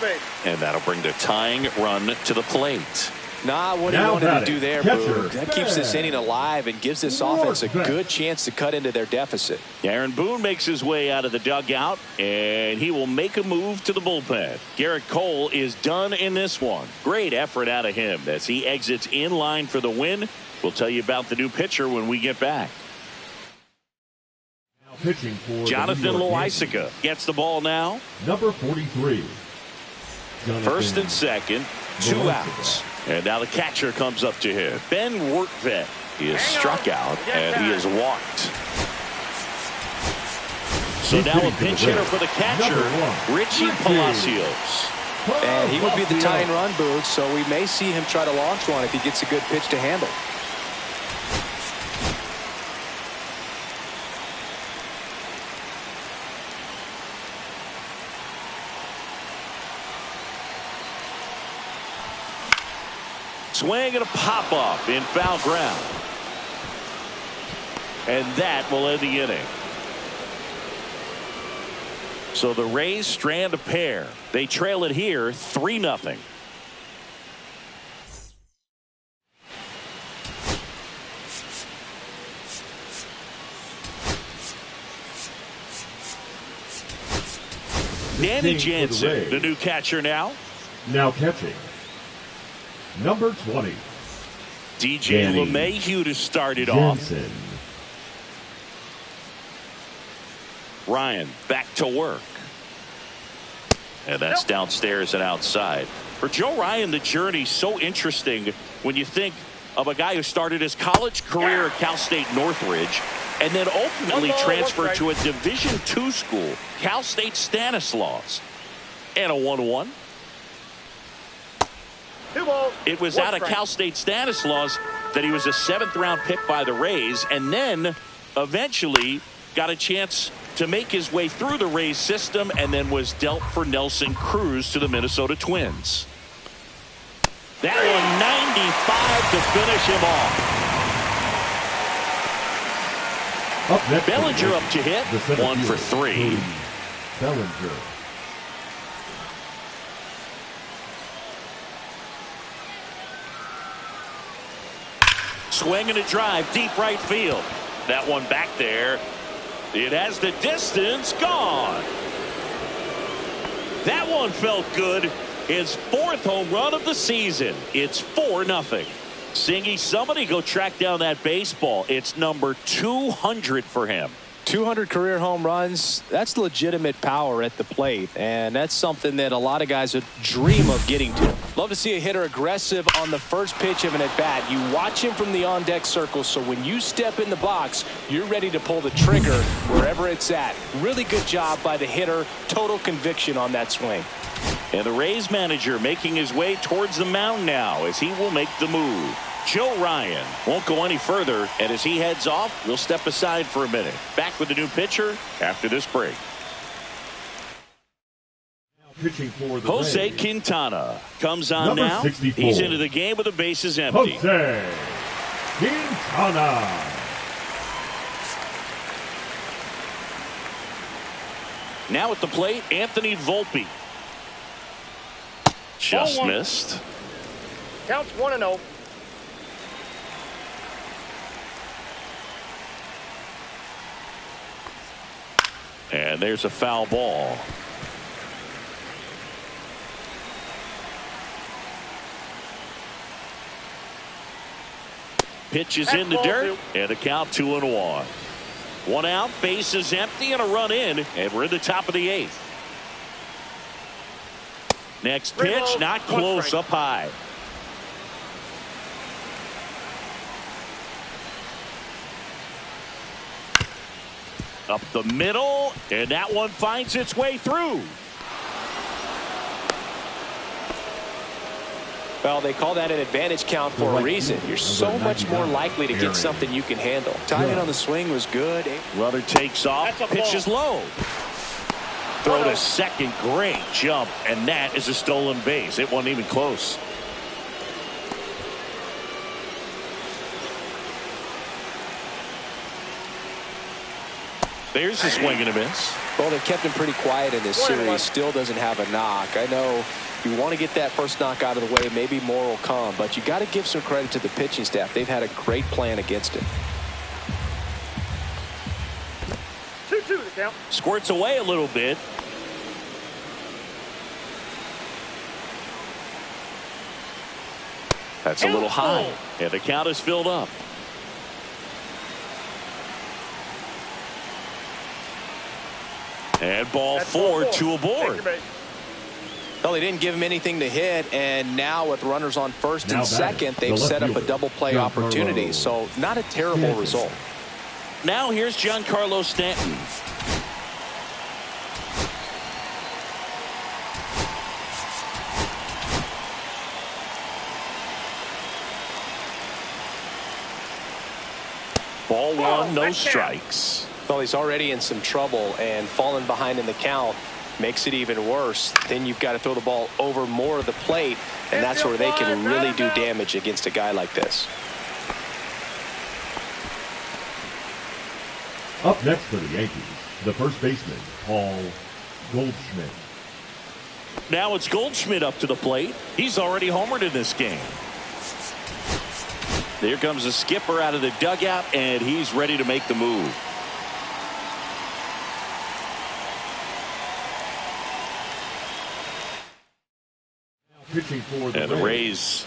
And that'll bring the tying run to the plate. Nah, what he wanted to do there, Boone, that keeps this inning alive and gives this offense a good chance to cut into their deficit. Aaron Boone makes his way out of the dugout, and he will make a move to the bullpen. Garrett Cole is done in this one. Great effort out of him as he exits in line for the win. We'll tell you about the new pitcher when we get back. Pitching for Jonathan Loaisiga gets the ball now. Number 43. First and second, 2 outs. And now the catcher comes up to him. Ben Workvet. He is struck out and he is walked. So now a pinch hitter for the catcher, Richie Palacios. And he would be the tying run, Boone, so we may see him try to launch one if he gets a good pitch to handle. Swing and a pop-up in foul ground. And that will end the inning. So the Rays strand a pair. They trail it here 3-0. Danny Jansen, the new catcher now. Now catching. Number 20. DJ LeMahieu to start it off. Ryan back to work. And that's downstairs and outside. For Joe Ryan, the journey's so interesting when you think of a guy who started his college career at Cal State Northridge and then ultimately transferred to a Division II school, Cal State Stanislaus. And a 1-1. It was out of Cal State Stanislaus that he was a 7th-round pick by the Rays, and then eventually got a chance to make his way through the Rays system and then was dealt for Nelson Cruz to the Minnesota Twins. That one 95 to finish him off. Bellinger up to hit, 1 for 3. Bellinger. Swing and a drive, deep right field. That one back there. It has the distance, gone. That one felt good. His 4th home run of the season. It's 4-0. Singy, somebody go track down that baseball. It's number 200 for him. 200 career home runs. That's legitimate power at the plate, and that's something that a lot of guys would dream of getting to. Love to see a hitter aggressive on the first pitch of an at-bat. You watch him from the on-deck circle, so when you step in the box, you're ready to pull the trigger wherever it's at. Really good job by the hitter. Total conviction on that swing. And the Rays manager making his way towards the mound now as he will make the move. Joe Ryan won't go any further, and as he heads off, we'll step aside for a minute. Back with the new pitcher after this break. Pitching for the Jose Rays, Quintana comes on number now. 64. He's into the game with the bases empty. Jose Quintana. Now at the plate, Anthony Volpe. Just Ball 1. missed. Counts 1-0. And there's a foul ball. Pitch is in the dirt, and the count 2-1. 1 out, base is empty, and a run in, and we're in the top of the 8th. Next pitch, not close, up high. Up the middle, and that one finds its way through. Well, they call that an advantage count for a reason. You're so much more likely to get something you can handle. Timing on the swing was good. Runner takes off, pitch is low. Throw to second, great jump, and that is a stolen base. It wasn't even close. There's a swing and a miss. Well, they kept him pretty quiet in this series. Still doesn't have a knock. I know you want to get that first knock out of the way. Maybe more will come, but you got to give some credit to the pitching staff. They've had a great plan against it. 2-2 the count. Squirts away a little bit. That's a little high, and the count is filled up. And ball 4, 2 aboard. Well, they didn't give him anything to hit, and now with runners on first and second, they've set up a double play opportunity. So not a terrible result. Now here's Giancarlo Stanton. Ball 1, no strikes. Well, he's already in some trouble, and falling behind in the count makes it even worse. Then you've got to throw the ball over more of the plate, and that's where they can really do damage against a guy like this. Up next for the Yankees, the first baseman, Paul Goldschmidt. Now it's Goldschmidt up to the plate. He's already homered in this game. There comes the skipper out of the dugout, and he's ready to make the move. Pitching for the And the Rays,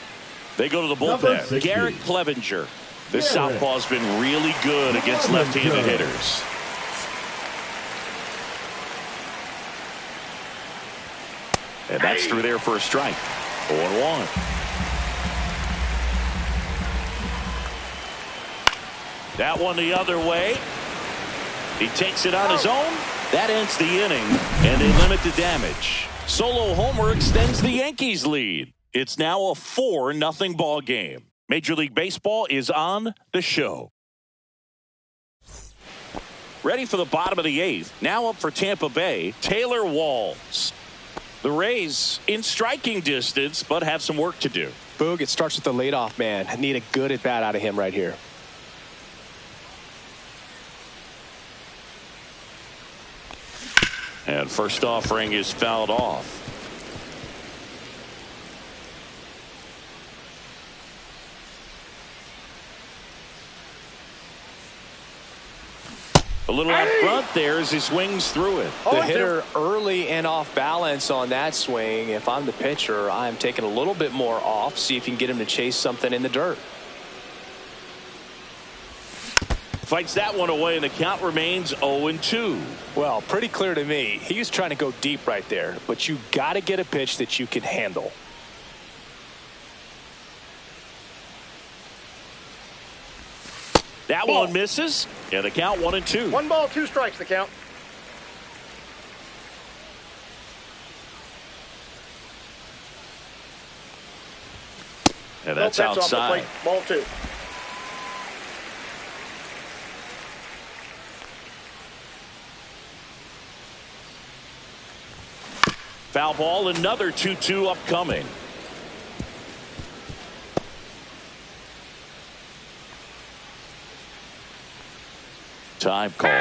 they go to the bullpen. Garrett Clevenger. This southpaw's been really good against left-handed hitters. And that's through there for a strike. 0-1. That one the other way. He takes it on his own. That ends the inning, and they limit the damage. Solo homer extends the Yankees lead. It's now a 4-0 ball game. Major League Baseball is on the show. Ready for the bottom of the 8th. Now up for Tampa Bay, Taylor Walls. The Rays in striking distance, but have some work to do. Boog, it starts with the leadoff man. I need a good at bat out of him right here. And first offering is fouled off. A little out front there as he swings through it. The hitter early and off balance on that swing. If I'm the pitcher, I'm taking a little bit more off. See if you can get him to chase something in the dirt. Fights that one away, and the count remains 0-2. Well, pretty clear to me. He was trying to go deep right there, but you got to get a pitch that you can handle. That one misses, and the count 1-2. 1 ball, 2 strikes, the count. And that's Off the outside. plate. Ball 2. Foul ball, another 2-2 upcoming. Time called.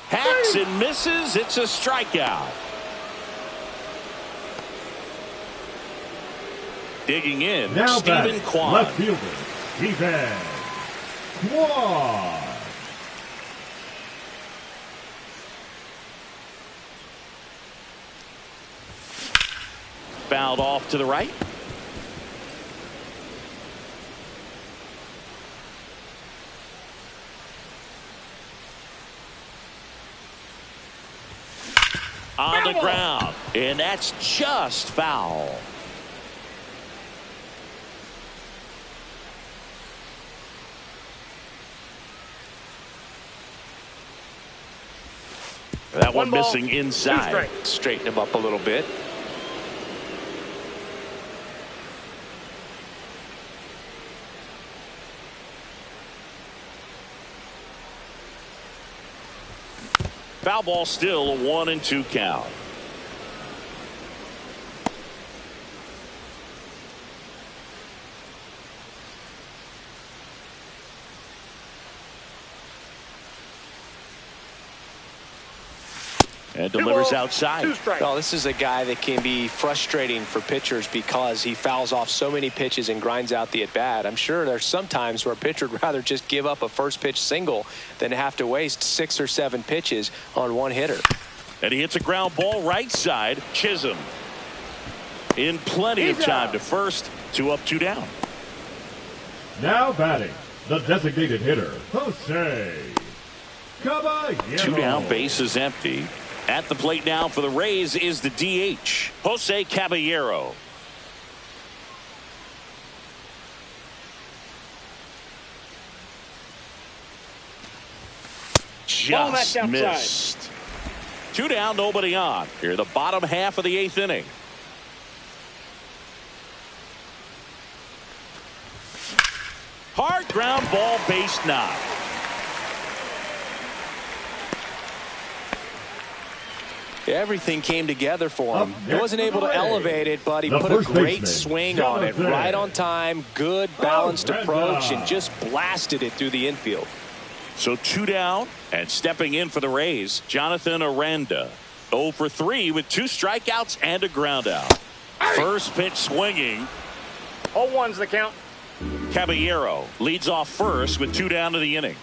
Hacks and misses. It's a strikeout. Digging in, Now Stephen Kwan. left fielder, Stephen Kwan. Fouled off to the right. On the ground, and that's just foul. That one missing inside. Straighten him up a little bit. Foul ball, still a 1-2 count. And delivers outside. Well, this is a guy that can be frustrating for pitchers because he fouls off so many pitches and grinds out the at-bat. I'm sure there's some times where a pitcher would rather just give up a first pitch single than have to waste 6 or 7 pitches on one hitter. And he hits a ground ball right side. Chisholm in plenty of time to first. 2 up, 2 down. Now batting, the designated hitter, Jose Caballero. 2 down, base is empty. At the plate now for the Rays is the DH, Jose Caballero. Just missed. 2 down, nobody on. Here, the bottom half of the 8th inning. Hard ground ball, base knock. Everything came together for him. He wasn't able to elevate it, but he put a great swing on it. Right on time, good balanced approach, and just blasted it through the infield. So 2 down, and stepping in for the Rays, Jonathan Aranda. 0 for 3 with 2 strikeouts and a ground out. First pitch swinging. 0-1's the count. Caballero leads off first with 2 down to the inning.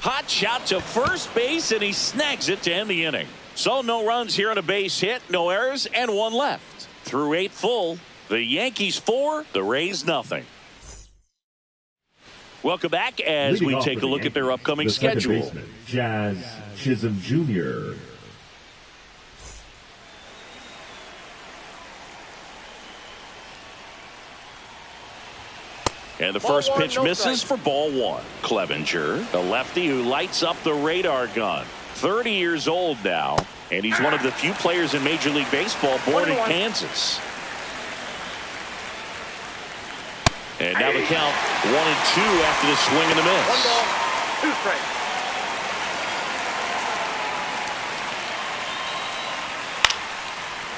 Hot shot to first base, and he snags it to end the inning. So no runs here on a base hit, no errors, and 1 left. Through 8 full, the Yankees 4, the Rays nothing. Welcome back as we take a look at their upcoming schedule. Baseman, Jazz Chisholm Jr. And the first pitch misses for ball 1. Clevenger, the lefty who lights up the radar gun. 30 years old now, and he's one of the few players in Major League Baseball born in Kansas. And now the count 1-2 after the swing and the miss. 1 ball, 2 strikes.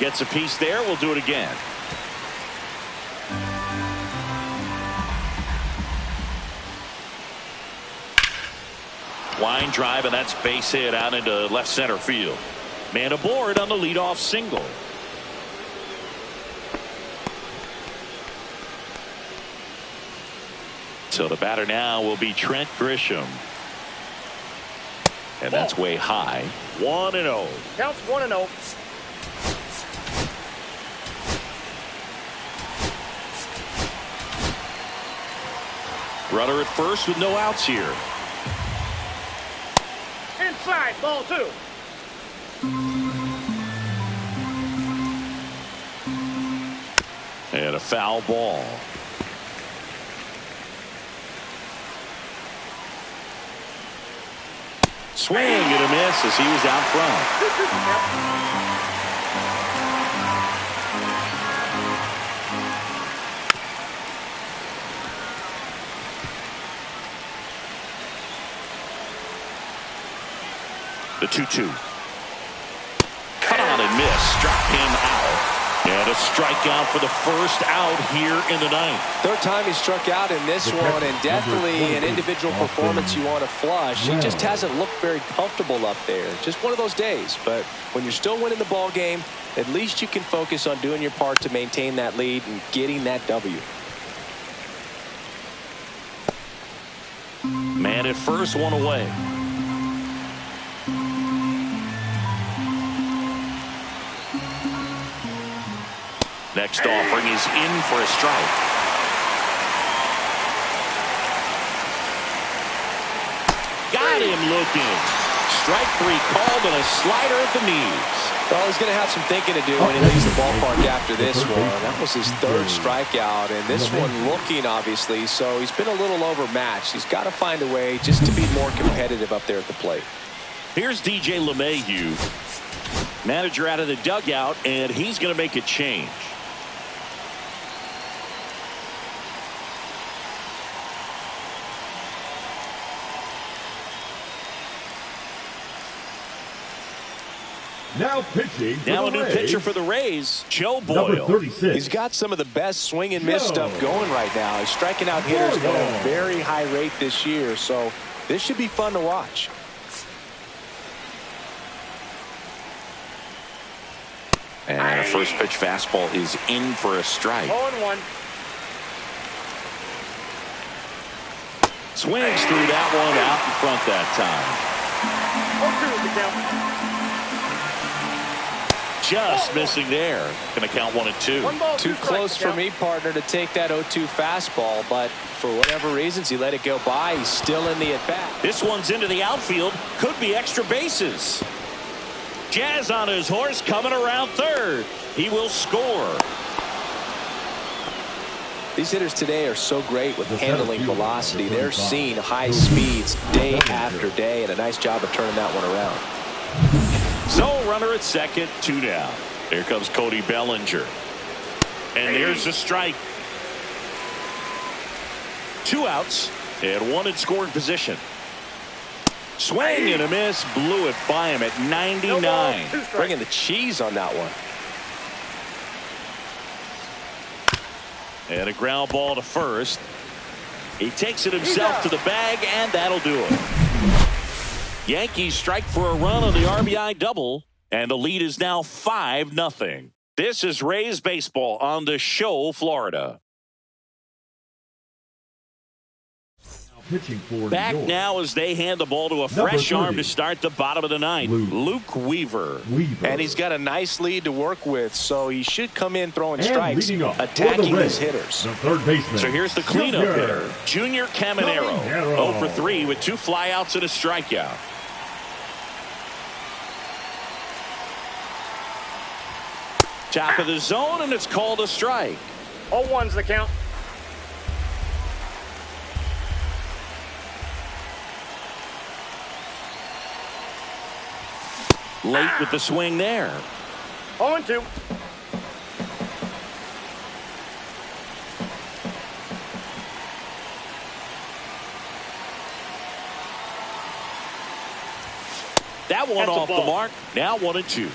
Gets a piece there. We'll do it again. line drive, and that's base hit out into left center field. Man aboard on the leadoff single. So the batter now will be Trent Grisham. And that's way high. 1-0. Counts 1-0. Runner at first with no outs here. Inside, ball 2. And a foul ball. Swing and a miss as he was out front. The 2-2. Cut on and miss. Struck him out. And a strikeout for the first out here in the ninth. Third time he struck out in this one, and definitely an individual performance you want to flush. He just hasn't looked very comfortable up there. Just one of those days. But when you're still winning the ball game, at least you can focus on doing your part to maintain that lead and getting that W. Man at first, one away. Next offering is in for a strike. Got him looking. Strike 3 called on a slider at the knees. Well, he's going to have some thinking to do when he leaves the ballpark after this one. That was his third strikeout, and this one looking, obviously, so he's been a little overmatched. He's got to find a way just to be more competitive up there at the plate. Here's DJ LeMahieu, manager out of the dugout, and he's going to make a change. Now pitching for Now the a new Rays, pitcher for the Rays, Joe number Boyle. 36. He's got some of the best swing and miss stuff going right now. He's striking out hitters at a very high rate this year, so this should be fun to watch. And a first pitch fastball is in for a strike. 0-1. Swings through that one out in front that time. 0-2 is the count. Just missing there. Going to count 1-2. 1 ball, 2 Too strikes close to for count. me, partner, to take that 0-2 fastball, but for whatever reasons, he let it go by. He's still in the at-bat. This one's into the outfield. Could be extra bases. Jazz on his horse coming around third. He will score. These hitters today are so great with handling velocity. They're seeing high speeds day after day, and a nice job of turning that one around. So runner at second, 2 down. Here comes Cody Bellinger. And there's the strike. 2 outs and 1 in scoring position. Swing and a miss. Blew it by him at 99. No ball, 2 strikes. Bringing the cheese on that one. And a ground ball to first. He takes it himself to the bag, and that'll do it. Yankees strike for a run on the RBI double, and the lead is now 5-0. This is Rays baseball on the show, Florida. Pitching for Back New York. now as they hand the ball to a fresh arm to start the bottom of the ninth. Luke Weaver. And he's got a nice lead to work with, so he should come in throwing And strikes, leading off for attacking the his Rays, hitters. the third baseman. So here's the cleanup hitter, Junior Caminero. 0 for 3 with 2 flyouts and a strikeout. Top of the zone, and it's called a strike. 0-1's the count. Late with the swing there. 0-2. That one That's a off the ball. mark. Now 1-2.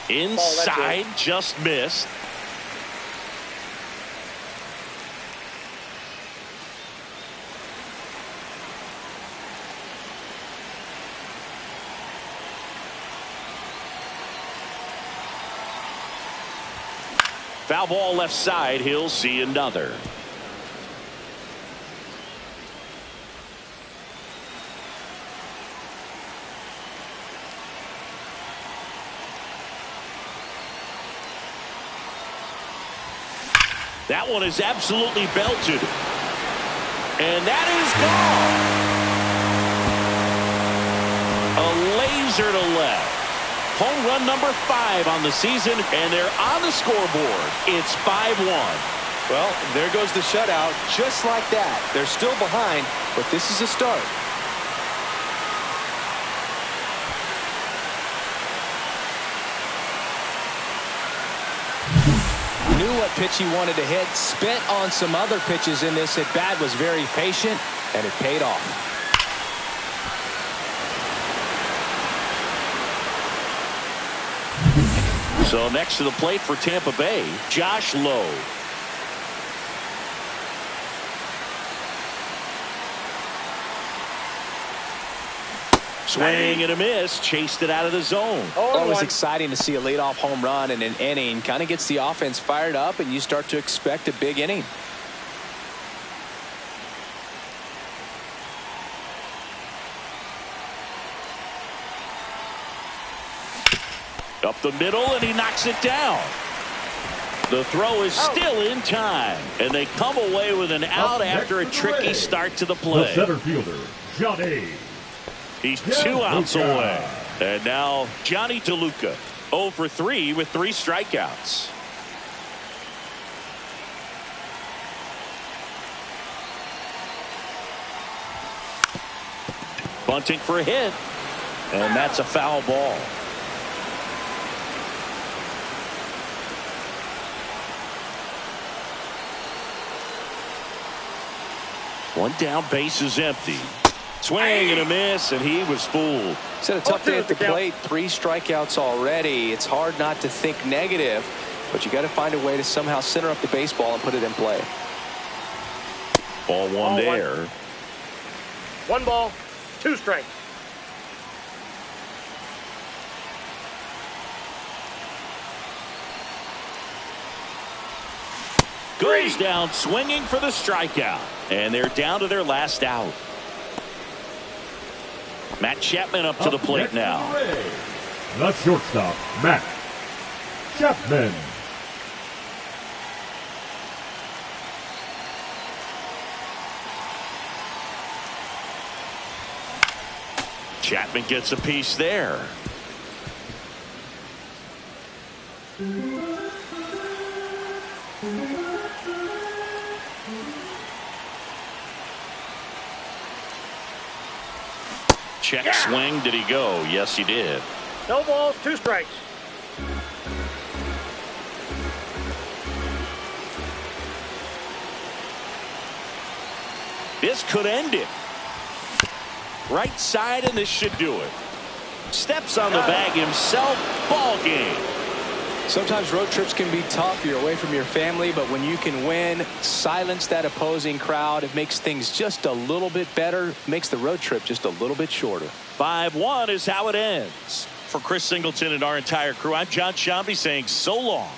Inside, just missed. Foul ball left side. He'll see another. That one is absolutely belted. And that is gone. A laser to left. Home run number 5 on the season, and they're on the scoreboard. It's 5-1. Well, there goes the shutout, just like that. They're still behind, but this is a start. Knew what pitch he wanted to hit, spent on some other pitches in this at bat, was very patient, and it paid off. So next to the plate for Tampa Bay, Josh Lowe. Swing and a miss, chased it out of the zone. It was exciting to see a leadoff home run in an inning. Kind of gets the offense fired up, and you start to expect a big inning. Up the middle, and he knocks it down. The throw is still in time, and they come away with an out after a tricky start to the play. The center fielder, Johnny. He's 2 outs away. And now Johnny DeLuca, 0 for 3 with 3 strikeouts. Bunting for a hit, and that's a foul ball. One down, base is empty. Swing and a miss, and he was fooled. He's had a tough day at the plate. 3 strikeouts already. It's hard not to think negative, but you got to find a way to somehow center up the baseball and put it in play. Ball 1 there. 1 ball, 2 strikes. Goes down swinging for the strikeout. And they're down to their last out. Matt Chapman up to the plate now. The shortstop, Matt Chapman. Chapman gets a piece there. Check swing. Did he go? Yes, he did. No balls, 2 strikes. This could end it. Right side, and this should do it. Steps on the bag himself. Ball game. Sometimes road trips can be tough. You're away from your family, but when you can win, silence that opposing crowd, it makes things just a little bit better, makes the road trip just a little bit shorter. 5-1 is how it ends. For Chris Singleton and our entire crew, I'm John Shambi saying so long.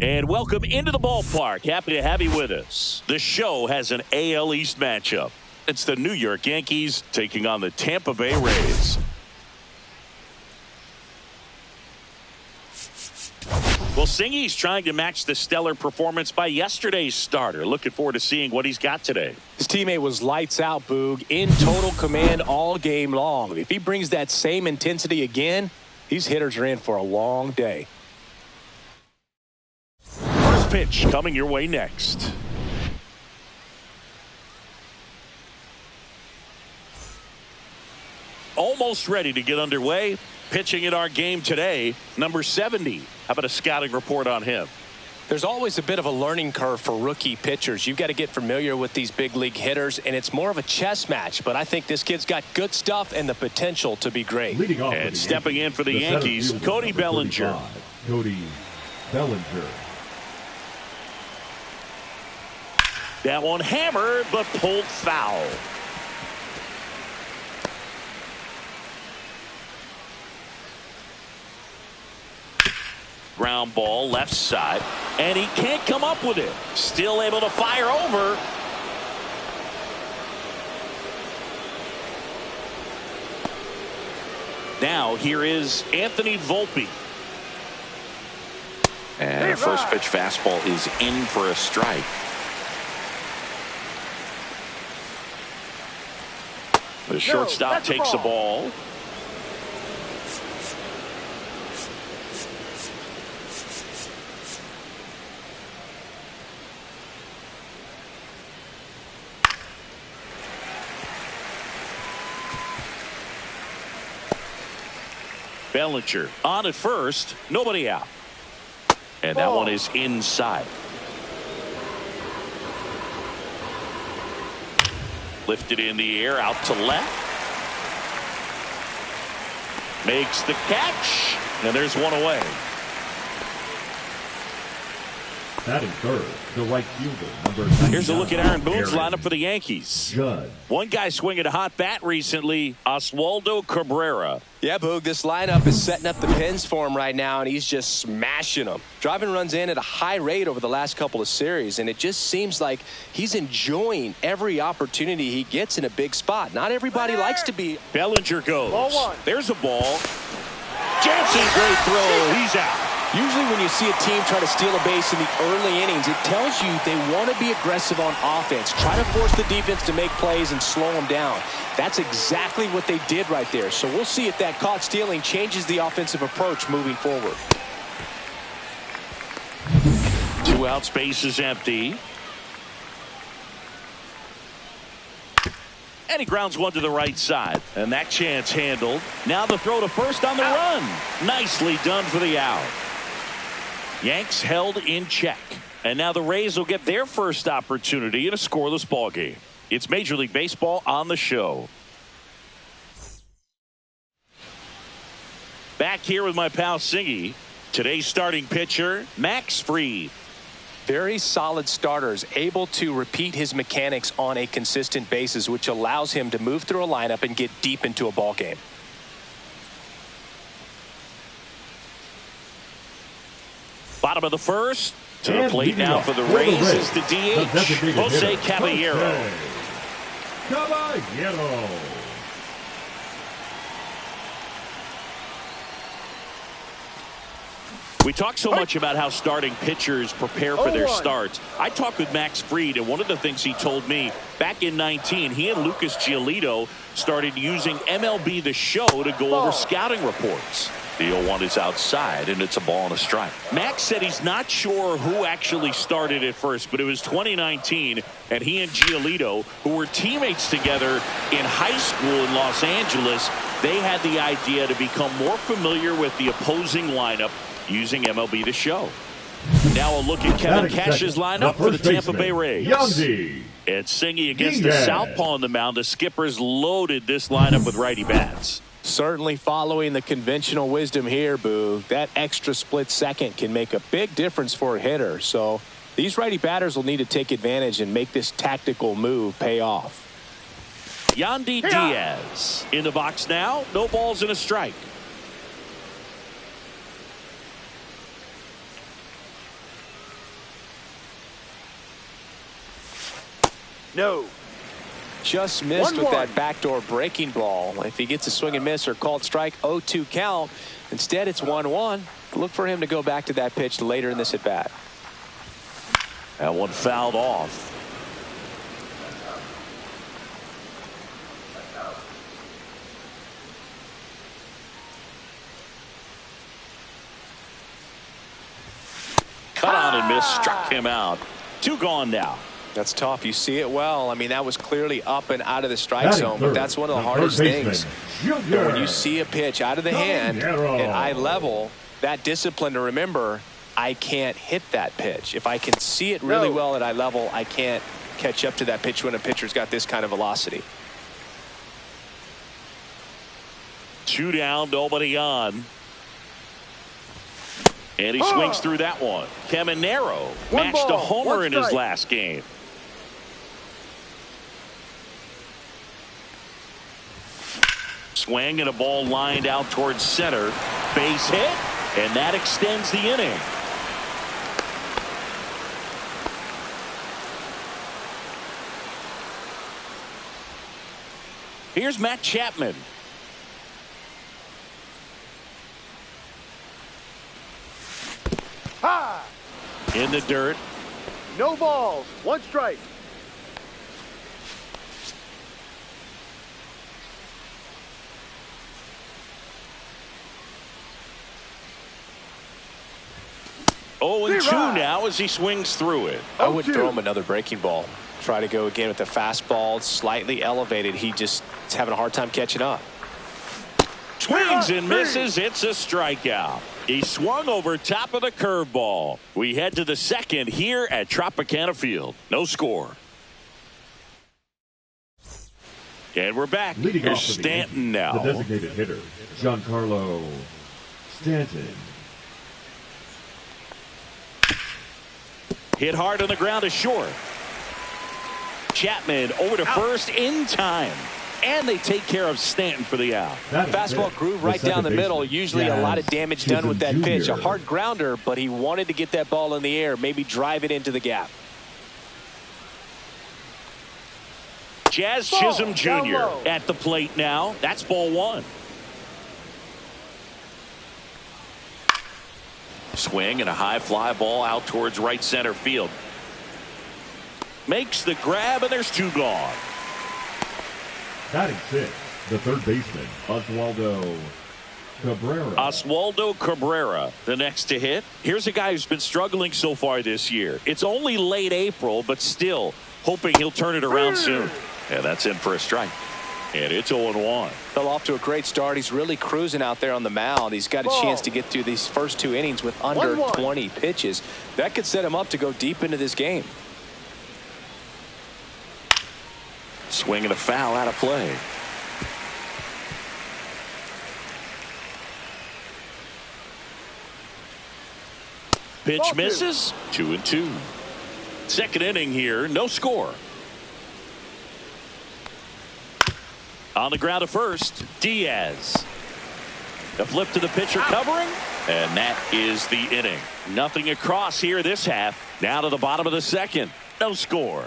And welcome into the ballpark. Happy to have you with us. The show has an AL East matchup. It's the New York Yankees taking on the Tampa Bay Rays. Well, Singy's trying to match the stellar performance by yesterday's starter. Looking forward to seeing what he's got today. His teammate was lights out, Boog, in total command all game long. If he brings that same intensity again, these hitters are in for a long day. First pitch coming your way next. Almost ready to get underway. Pitching in our game today, number 70. How about a scouting report on him? There's always a bit of a learning curve for rookie pitchers. You've got to get familiar with these big league hitters, and it's more of a chess match. But I think this kid's got good stuff and the potential to be great. And stepping in for the Yankees, Cody Bellinger. Cody Bellinger. That one hammered, but pulled foul. Ground ball left side, and he can't come up with it. Still able to fire over. Now here is Anthony Volpe. And a first pitch fastball is in for a strike. The shortstop takes the ball. Bellinger on at first, nobody out. And that one is inside. Lifted in the air out to left. Makes the catch. And there's one away. Batting third, the right fielder, number 99. Here's a look at Aaron Boone's lineup for the Yankees. Judd. One guy swinging a hot bat recently, Oswaldo Cabrera. Yeah, Boog, this lineup is setting up the pins for him right now, and he's just smashing them. Driving runs in at a high rate over the last couple of series, and it just seems like he's enjoying every opportunity he gets in a big spot. Not everybody likes to be. Bellinger goes. Ball one. There's a ball. Jansen, great throw. He's out. Usually when you see a team try to steal a base in the early innings, it tells you they want to be aggressive on offense. Try to force the defense to make plays and slow them down. That's exactly what they did right there. So we'll see if that caught stealing changes the offensive approach moving forward. 2 out, space is empty. And he grounds one to the right side. And that chance handled. Now the throw to first on the run. Nicely done for the out. Yanks held in check. And now the Rays will get their first opportunity in a scoreless ball game. It's Major League Baseball on the show. Back here with my pal Singy. Today's starting pitcher, Max Fried. Very solid starters, able to repeat his mechanics on a consistent basis, which allows him to move through a lineup and get deep into a ball game. Bottom of the first. To the plate now for the Rays is the DH, Jose Caballero. Caballero. We talk so much about how starting pitchers prepare for their starts. I talked with Max Fried, and one of the things he told me back in 19, he and Lucas Giolito started using MLB The Show to go over scouting reports. The 0-1 is outside, and it's a ball and a strike. Max said he's not sure who actually started at first, but it was 2019, and he and Giolito, who were teammates together in high school in Los Angeles, they had the idea to become more familiar with the opposing lineup using MLB The Show. Now a look at Kevin Cash's lineup for the Tampa Bay Rays. And Singy against the southpaw on the mound. The Skippers loaded this lineup with righty bats. Certainly following the conventional wisdom here, Boo. That extra split second can make a big difference for a hitter. So these righty batters will need to take advantage and make this tactical move pay off. Yandy Diaz in the box now. No balls and a strike. No. Just missed with 1-1. that backdoor breaking ball. If he gets a swing and miss or called strike, 0-2 count. Instead, it's 1-1. Look for him to go back to that pitch later in this at bat. That one fouled off. Cut on and miss, struck him out. 2 gone now. That's tough. You see it well. I mean, that was clearly up and out of the strike zone, but that's one of the hardest things. When you see a pitch out of the hand at eye level, that discipline to remember, I can't hit that pitch. If I can see it really well at eye level, I can't catch up to that pitch when a pitcher's got this kind of velocity. 2 down, nobody on. And he swings through that one. Caminero matched a homer in his last game. Swing and a ball lined out towards center. Base hit, and that extends the inning. Here's Matt Chapman. In the dirt. No balls. 1 strike. Oh, and 2 now as he swings through it. I would throw him another breaking ball. Try to go again with the fastball, slightly elevated. He just is having a hard time catching up. Swings and misses. It's a strikeout. He swung over top of the curveball. We head to the second here at Tropicana Field. No score. And we're back. Leading Here's off for the Stanton Yankees, now. the designated hitter, Giancarlo Stanton. Hit hard on the ground is short. Chapman over to first in time. And they take care of Stanton for the out. Fastball groove right down the middle. Usually a lot of damage done with that pitch. A hard grounder, but he wanted to get that ball in the air, maybe drive it into the gap. Jazz Chisholm Jr. at the plate now. That's ball 1. Swing and a high fly ball out towards right center field. Makes the grab, and there's 2 gone. Batting 6, the third baseman, Oswaldo Cabrera. Oswaldo Cabrera, the next to hit. Here's a guy who's been struggling so far this year. It's only late April, but still hoping he'll turn it around soon. And that's in for a strike. And it's 0-1. Fell off to a great start. He's really cruising out there on the mound. He's got a chance to get through these first 2 innings with under 20 pitches. That could set him up to go deep into this game. Swing and a foul out of play. Pitch misses. 2-2. Second inning here. No score. On the ground to first. Diaz. The flip to the pitcher covering. And that is the inning. Nothing across here this half. Now to the bottom of the second. No score.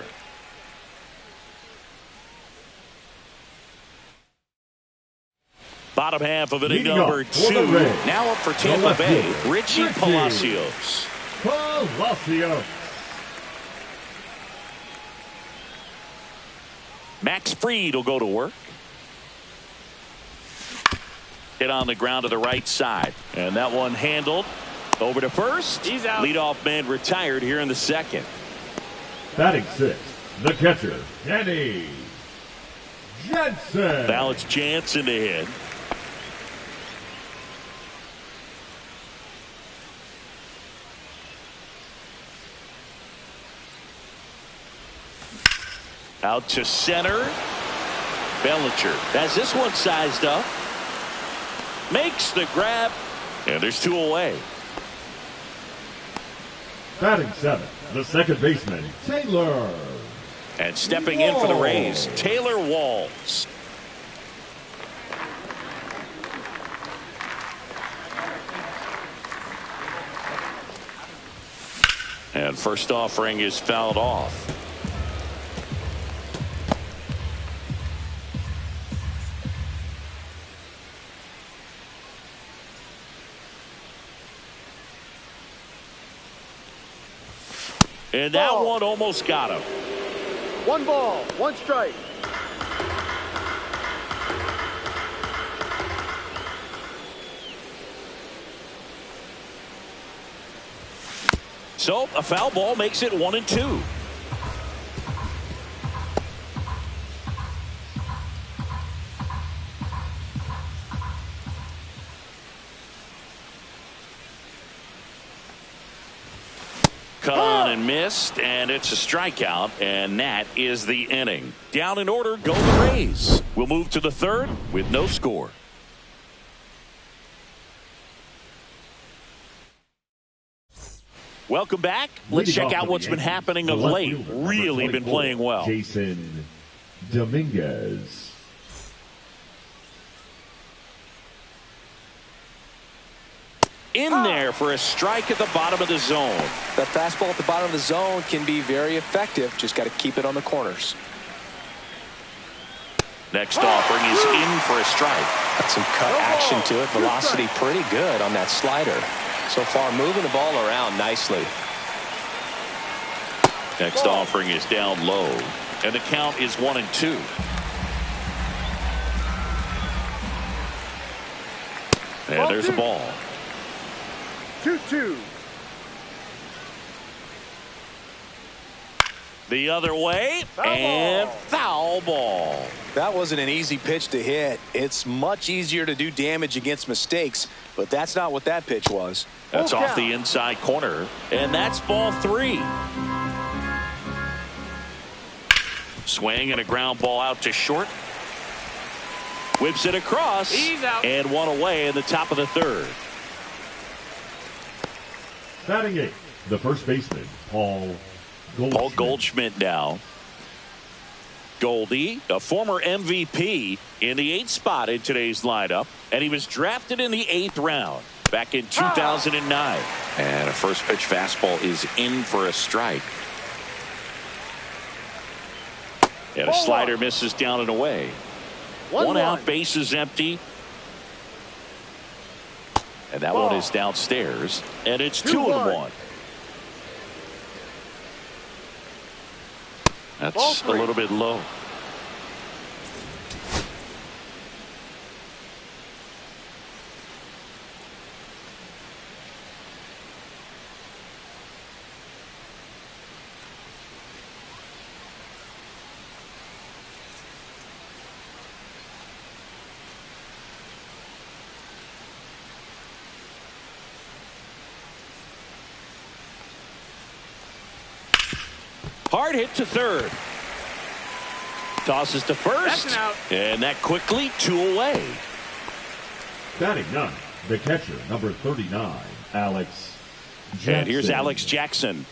Bottom half of inning number 2. Now up for Tampa Bay, Richie Palacios. Max Fried will go to work. Hit on the ground to the right side. And that one handled. Over to first. He's out. Leadoff man retired here in the second. Batting 6, the catcher, Danny Jansen. Now it's Jansen to hit. Out to center. Bellinger has this one sized up. Makes the grab. And there's 2 away. Batting 7, the second baseman, Taylor. And stepping in for the Rays, Taylor Walls. And first offering is fouled off. And that one almost got him. 1 ball, 1 strike. So a foul ball makes it 1-2. Cut on and missed, and it's a strikeout, and that is the inning. Down in order go the Rays. We'll move to the third with no score. Welcome back. Let's check out what's been happening of late. Really been playing well. Jason Dominguez. In there for a strike at the bottom of the zone. That fastball at the bottom of the zone can be very effective. Just got to keep it on the corners. Next offering is in for a strike. Got some cut action to it. Velocity pretty good on that slider. So far, moving the ball around nicely. Next offering is down low, and the count is 1-2. And there's a ball. 2-2. The other way, and foul ball. That wasn't an easy pitch to hit. It's much easier to do damage against mistakes, but that's not what that pitch was. That's off the inside corner, and that's ball 3. Swing and a ground ball out to short. Whips it across, and one away in the top of the third. Batting 8th, the first baseman, Paul Goldschmidt now. Goldie, a former MVP, in the 8th spot in today's lineup, and he was drafted in the 8th round back in 2009. And a first pitch fastball is in for a strike. And a slider misses down and away. One out, base is empty. And that one is downstairs, and it's 2-1. That's a little bit low. Hard hit to third. Tosses to first. That's an out. And that quickly 2 away. Batting 9th, the catcher, number 39, Alex Jackson. And here's Alex Jackson.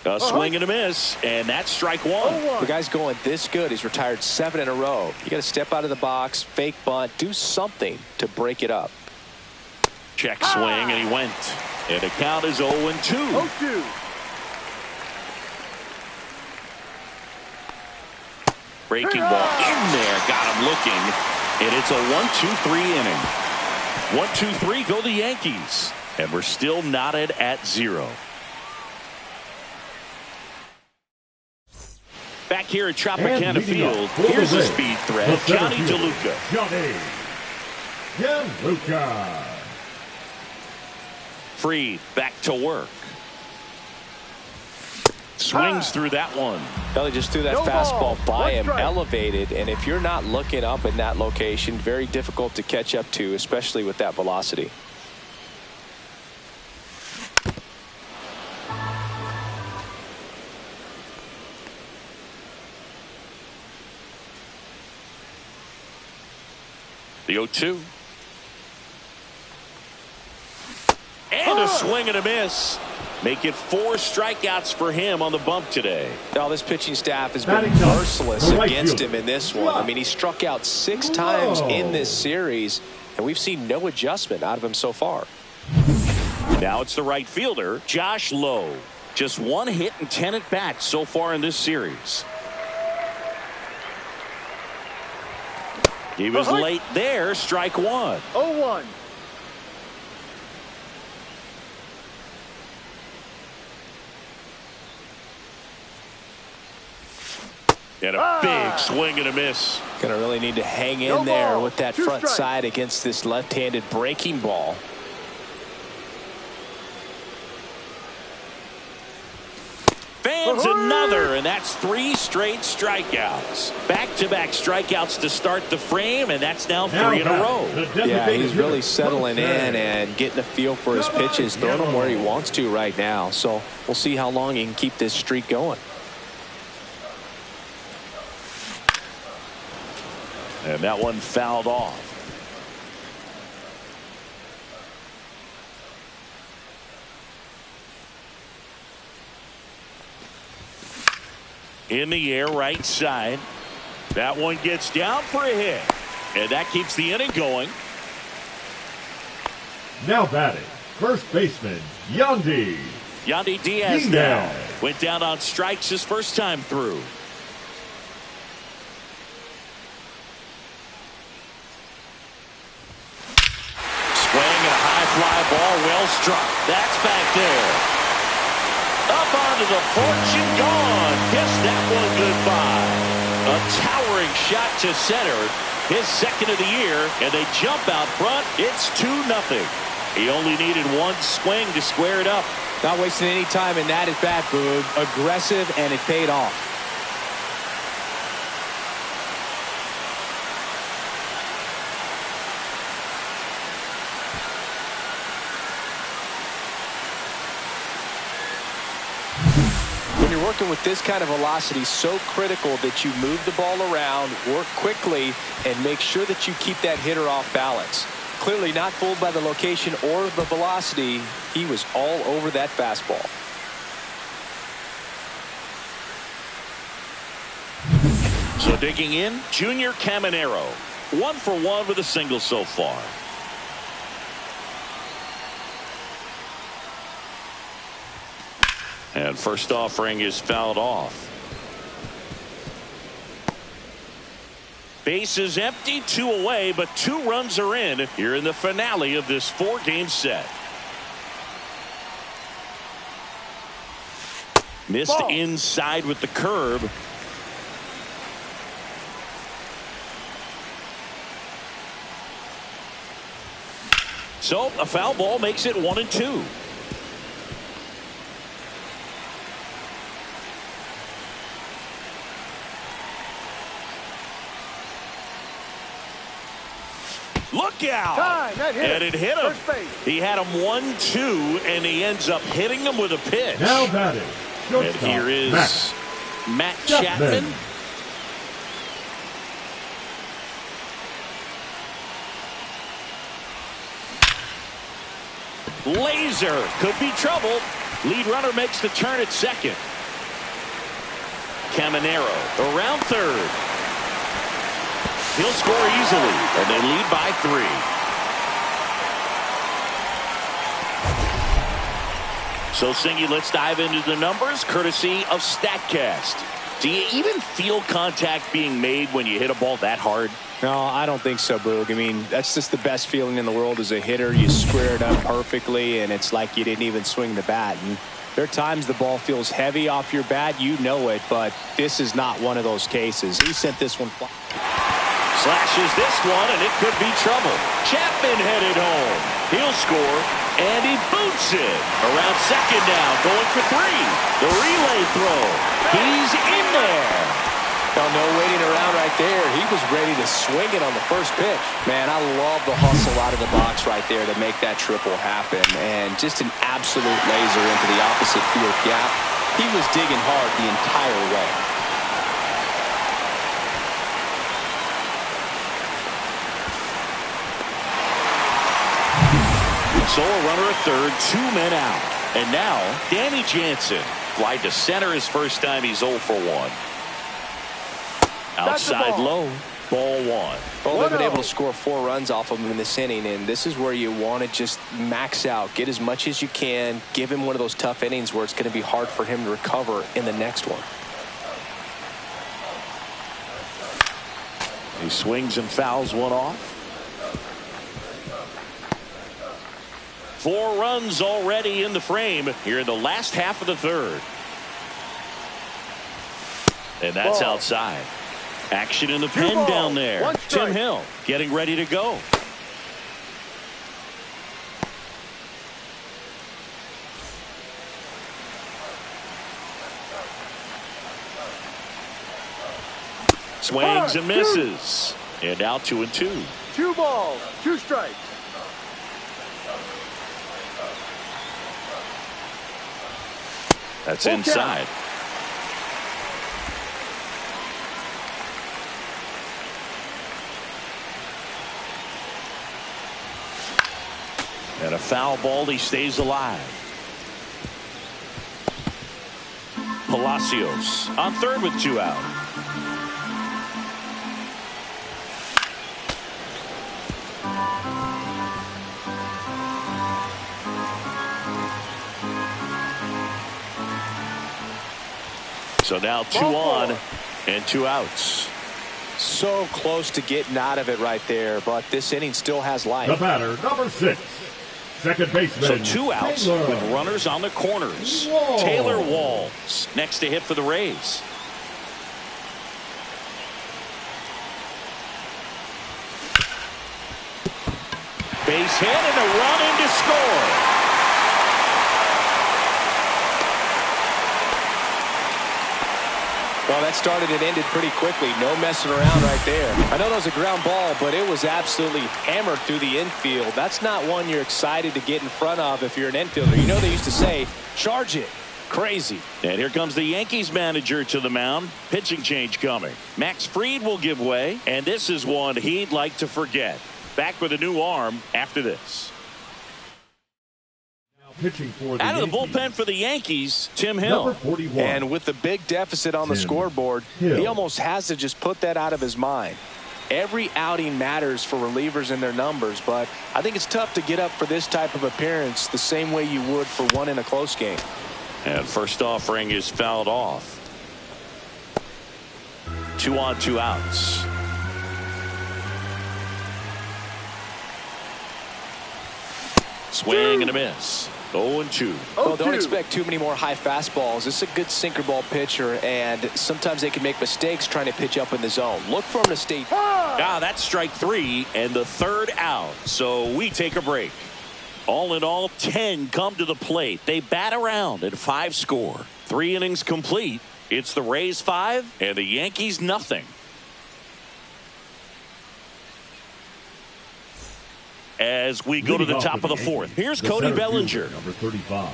A swing and a miss, and that's strike 1. The guy's going this good. He's retired 7 in a row. You got to step out of the box, fake bunt, do something to break it up. Check swing, and he went. And the count is 0-2. 0-2. Breaking ball in there, got him looking, and it's a 1-2-3 inning. 1-2-3 go the Yankees, and we're still knotted at 0. Back here at Tropicana Field, here's a speed threat, Johnny DeLuca. Johnny DeLuca. Free, back to work. Swings through that one. They just threw that fastball by him, elevated, and if you're not looking up in that location, very difficult to catch up to, especially with that velocity. The 0-2. And a swing and a miss. Make it 4 strikeouts for him on the bump today. Now, this pitching staff has been merciless against him in this one. I mean, he struck out 6 times in this series, and we've seen no adjustment out of him so far. Now it's the right fielder, Josh Lowe. Just 1 hit and 10 at-bats so far in this series. He was late there. Strike one. 0-1. And a big swing and a miss. Gonna really need to hang in there with that front side against this left-handed breaking ball. Fans another, and that's 3 straight strikeouts. Back-to-back strikeouts to start the frame, and that's now 3 in a row. Yeah, he's really settling in and getting a feel for his pitches, throwing them where he wants to right now. So we'll see how long he can keep this streak going. And that one fouled off. In the air, right side. That one gets down for a hit. And that keeps the inning going. Now batting, first baseman, Yandy. Yandy Diaz now went down on strikes his first time through. Fly ball, well struck. That's back there. Up onto the porch and gone. Kiss that one goodbye. A towering shot to center. His second of the year, and they jump out front. It's 2-0. He only needed one swing to square it up. Not wasting any time in that at bat, Boog. Aggressive, and it paid off. Working with this kind of velocity, so critical that you move the ball around, work quickly, and make sure that you keep that hitter off balance. Clearly not fooled by the location or the velocity. He was all over that fastball. So digging in, Junior Caminero. 1 for 1 with a single so far. And first offering is fouled off. Base is empty, 2 away, but 2 runs are in here in the finale of this 4-game set. Missed inside with the curve. So a foul ball makes it 1-2. Look out! And it hit him. He had him 1-2, and he ends up hitting him with a pitch. Now batting. And here is Matt Chapman. Laser could be trouble. Lead runner makes the turn at second. Caminero around third. He'll score easily, and they lead by 3. So, Singy, let's dive into the numbers, courtesy of StatCast. Do you even feel contact being made when you hit a ball that hard? No, I don't think so, Boog. I mean, that's just the best feeling in the world as a hitter. You square it up perfectly, and it's like you didn't even swing the bat. And there are times the ball feels heavy off your bat. You know it, but this is not one of those cases. He sent this one fly. Slashes this one, and it could be trouble. Chapman headed home. He'll score, and he boots it. Around second now, going for 3. The relay throw. He's in there. No waiting around right there. He was ready to swing it on the first pitch. Man, I love the hustle out of the box right there to make that triple happen. And just an absolute laser into the opposite field gap. He was digging hard the entire way. So a runner at third, 2 men out. And now, Danny Jansen. Fly to center his first time. He's 0 for 1. Outside low, ball 1. Well, they've been able to score 4 runs off of him in this inning, and this is where you want to just max out, get as much as you can, give him one of those tough innings where it's going to be hard for him to recover in the next one. He swings and fouls one off. 4 runs already in the frame here in the last half of the third. And that's outside. Action in the pen down there. Tim Hill getting ready to go. Swings and misses. And now 2-2. 2 balls, 2 strikes. That's inside. And a foul ball. He stays alive. Palacios on third with 2 out. So now 2 on and 2 outs. So close to getting out of it right there, but this inning still has life. The batter, number 6, second baseman. So 2 outs Taylor. with runners on the corners. Walls. Taylor Walls next to hit for the Rays. Base hit and a run in to score. Well, that started and ended pretty quickly. No messing around right there. I know that was a ground ball, but it was absolutely hammered through the infield. That's not one you're excited to get in front of if you're an infielder. You know they used to say, charge it. Crazy. And here comes the Yankees manager to the mound. Pitching change coming. Max Fried will give way, and this is one he'd like to forget. Back with a new arm after this. Pitching for the Out of the Yankees, bullpen for the Yankees, Tim Hill. number 41. And with the big deficit on the Tim scoreboard, Hill. he almost has to just put that out of his mind. Every outing matters for relievers and their numbers, but I think it's tough to get up for this type of appearance the same way you would for one in a close game. And first offering is fouled off. 2 on, 2 outs. Swing and a miss. 0-2. Well, don't expect too many more high fastballs. This is a good sinker ball pitcher, and sometimes they can make mistakes trying to pitch up in the zone. Look for him to stay. That's strike 3 and the 3rd out. So we take a break. All in all, 10 come to the plate. They bat around and 5 score. 3 innings complete. It's the Rays 5 and the Yankees nothing. As we go to the top of the 4th. Here's Cody Bellinger. Number 35.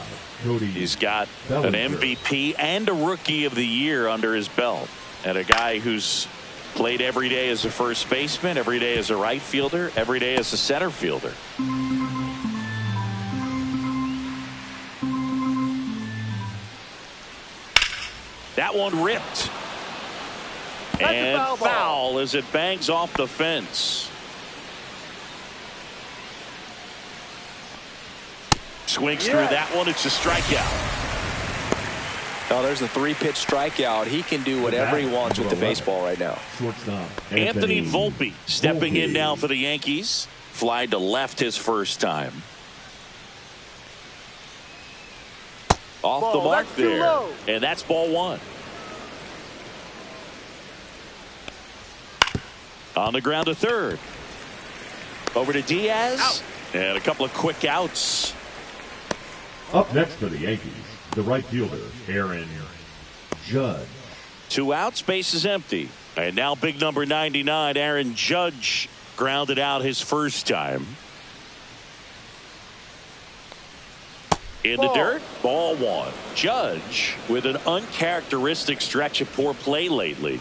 Cody. He's got Bellinger. an MVP and a Rookie of the Year under his belt. And a guy who's played every day as a first baseman, every day as a right fielder, every day as a center fielder. That one ripped. And foul as it bangs off the fence. Swings through that one. It's a strikeout. Oh, there's a 3-pitch strikeout. He can do whatever he wants with the baseball right now. Shortstop Anthony Volpe stepping in now for the Yankees. Fly to left his first time. Off the mark there. And that's ball 1. On the ground to third. Over to Diaz. And a couple of quick outs. Up next for the Yankees, the right fielder, Aaron Judge. 2 outs, base is empty. And now big number 99, Aaron Judge, grounded out his first time. In the dirt, ball 1. Judge with an uncharacteristic stretch of poor play lately.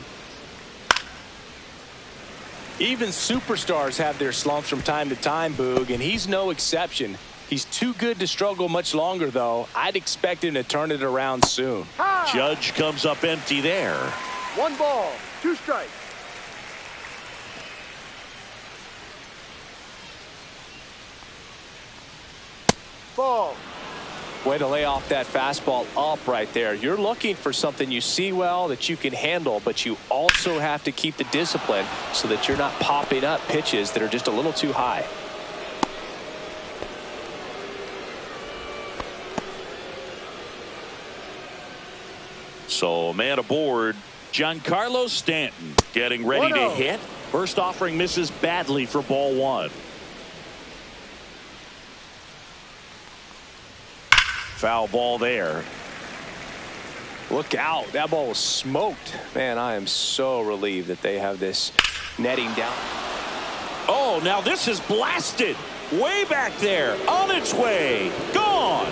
Even superstars have their slumps from time to time, Boog, and he's no exception. He's too good to struggle much longer, though. I'd expect him to turn it around soon. Judge comes up empty there. 1 ball, 2 strikes. Ball. Way to lay off that fastball up right there. You're looking for something you see well that you can handle, but you also have to keep the discipline so that you're not popping up pitches that are just a little too high. So man aboard, Giancarlo Stanton getting ready to hit. First offering misses badly for ball one. Foul ball there. Look out. That ball was smoked. Man, I am so relieved that they have this netting down. Oh, now this is blasted. Way back there. On its way. Gone.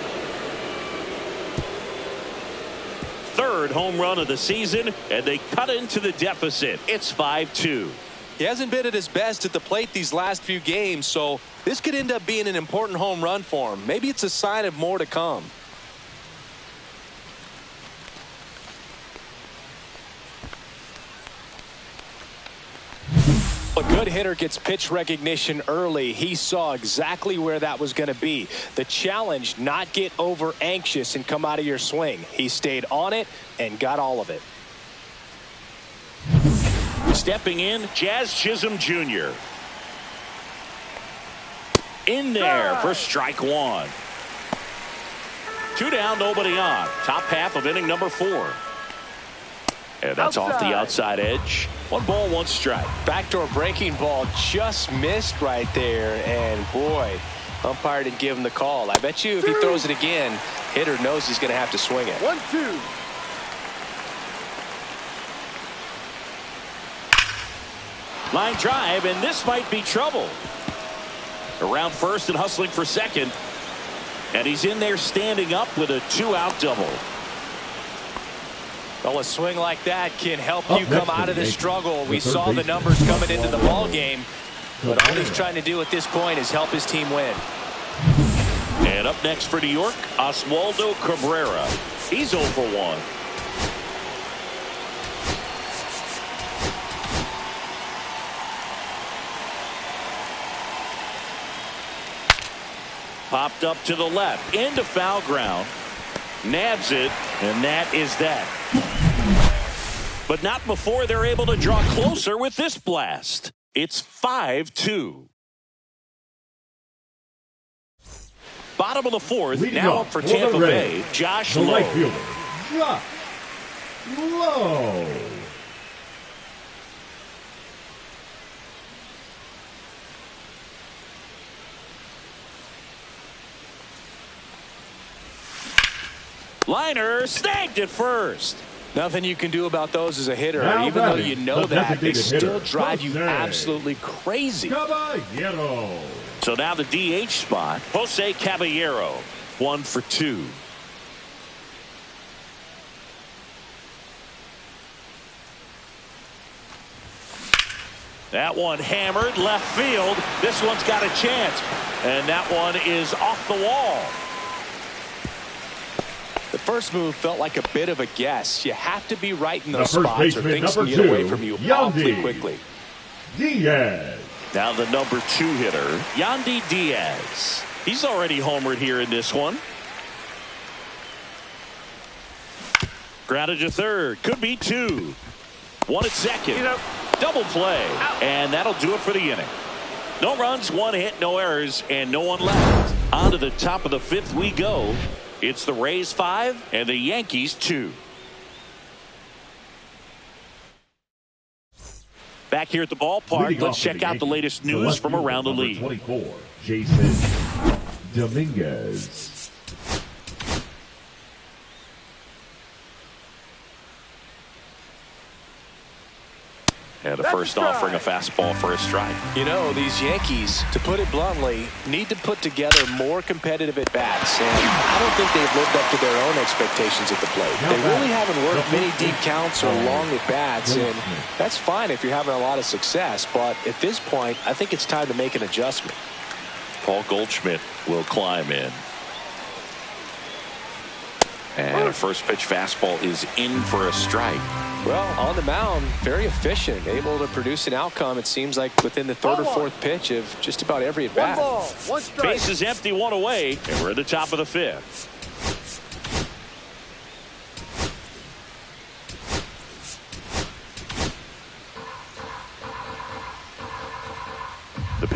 Third home run of the season, and they cut into the deficit. It's 5-2. He hasn't been at his best at the plate these last few games, so this could end up being an important home run for him. Maybe it's a sign of more to come. A good hitter gets pitch recognition early. He saw exactly where that was going to be. The challenge, not get over anxious and come out of your swing. He stayed on it and got all of it. Stepping in, Jazz Chisholm Jr. In there for strike one. 2 down, nobody on. Top half of inning number 4. And that's off the outside edge. 1 ball, 1 strike. Backdoor breaking ball just missed right there. And boy, umpire didn't give him the call. I bet you if he throws it again, hitter knows he's going to have to swing it. 1-2. Line drive, and this might be trouble. Around first and hustling for second. And he's in there standing up with a 2-out double. Well, a swing like that can help you come out of the struggle. We saw the numbers coming into the ball game, but all he's trying to do at this point is help his team win. And up next for New York, Oswaldo Cabrera. He's 0 for 1. Popped up to the left, into foul ground. Nabs it, and that is that. But not before they're able to draw closer with this blast. It's 5-2. Bottom of the 4th, Leading now up up for the Tampa Rays, Bay, Josh the Lowe. right fielder, Josh Lowe. Liner snagged at first. Nothing you can do about those as a hitter. Now Even though batting, you know the that, they designated still hitter, drive you Jose absolutely crazy. Caballero. So now the DH spot, Jose Caballero, 1 for 2. That one hammered left field. This one's got a chance, and that one is off the wall. The first move felt like a bit of a guess. You have to be right in those The first spots or baseman, things can number get away 2, from you Yandy awfully quickly. Diaz. Now the number 2 hitter, Yandy Diaz. He's already homered here in this one. Grounded to third. Could be 2. 1 at second. Double play. And that'll do it for the inning. No runs, 1 hit, no errors, and no one left. On to the top of the 5th we go. It's the Rays 5 and the Yankees 2. Back here at the ballpark, let's check out the latest news from around the league. 24, Jason Dominguez. And the first offering a fastball for a strike. You know, these Yankees, to put it bluntly, need to put together more competitive at-bats. And I don't think they've lived up to their own expectations at the plate. They really haven't worked many deep counts or long at-bats, and that's fine if you're having a lot of success. But at this point, I think it's time to make an adjustment. Paul Goldschmidt will climb in. And a first pitch fastball is in for a strike. Well, on the mound, very efficient, able to produce an outcome, it seems like, within the 3rd or 4th pitch of just about every at-bat. 1 ball, 1 strike. Base is empty, 1 away, and we're at the top of the 5th.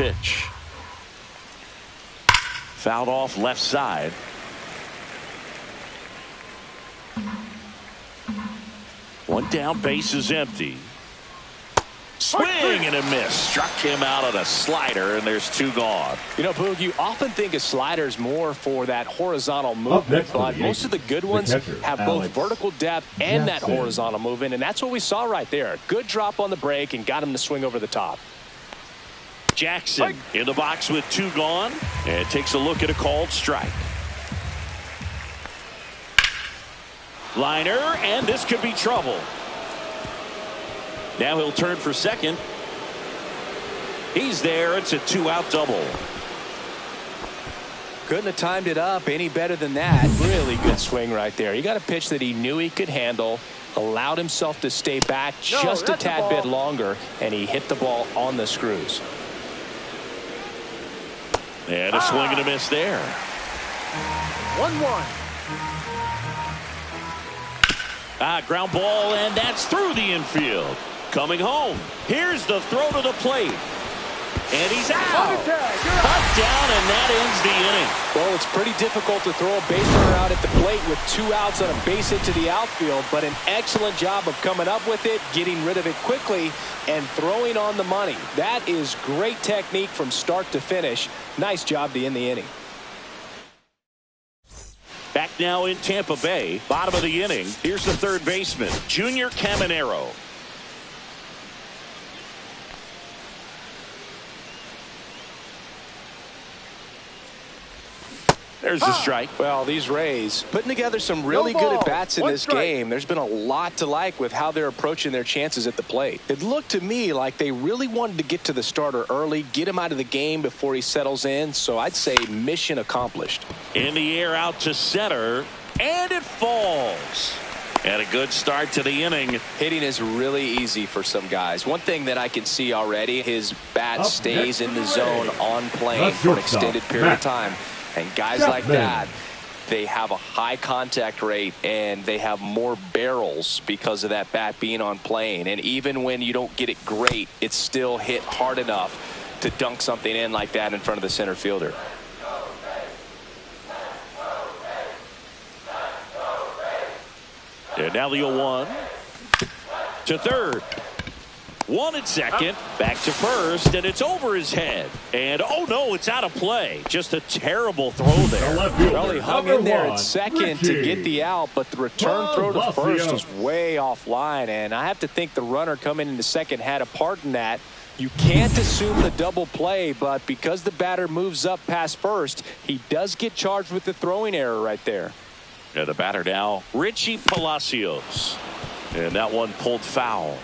pitch. Fouled off left side. One down, base is empty. Swing and a miss. Struck him out on a slider, and there's two gone. You know, Boog, you often think a slider's more for that horizontal movement, but most of the good ones have both vertical depth and that horizontal movement, and that's what we saw right there. Good drop on the break and got him to swing over the top. Jackson in the box with two gone, and takes a look at a called strike. Liner, and this could be trouble. Now he'll turn for second. He's there. It's a two-out double. Couldn't have timed it up any better than that. Really good swing right there. He got a pitch that he knew he could handle, allowed himself to stay back just a tad bit longer, and he hit the ball on the screws. And a swing and a miss there. 1-1. Ground ball, and that's through the infield. Coming home. Here's the throw to the plate. And he's out. Cut down, and that ends the inning. Well, it's pretty difficult to throw a base runner out at the plate with two outs on a base hit to the outfield, but an excellent job of coming up with it, getting rid of it quickly, and throwing on the money. That is great technique from start to finish. Nice job to end the inning. Back now in Tampa Bay, bottom of the inning. Here's the third baseman, Junior Caminero. There's the strike. Well, these Rays putting together some really good at-bats in this game. There's been a lot to like with how they're approaching their chances at the plate. It looked to me like they really wanted to get to the starter early, get him out of the game before he settles in. So I'd say mission accomplished. In the air out to center, and it falls. And a good start to the inning. Hitting is really easy for some guys. One thing that I can see already, his bat stays in the zone on plane for an extended period of time. And guys like that, they have a high contact rate and they have more barrels because of that bat being on plane. And even when you don't get it great, it's still hit hard enough to dunk something in like that in front of the center fielder. And now the 0-1 to third. One at second, back to first, and it's over his head. And oh no, it's out of play. Just a terrible throw there. Well, he hung in there at second to get the out, but the return throw to first was way offline. And I have to think the runner coming into second had a part in that. You can't assume the double play, but because the batter moves up past first, he does get charged with the throwing error right there. And the batter now, Richie Palacios. And that one pulled foul.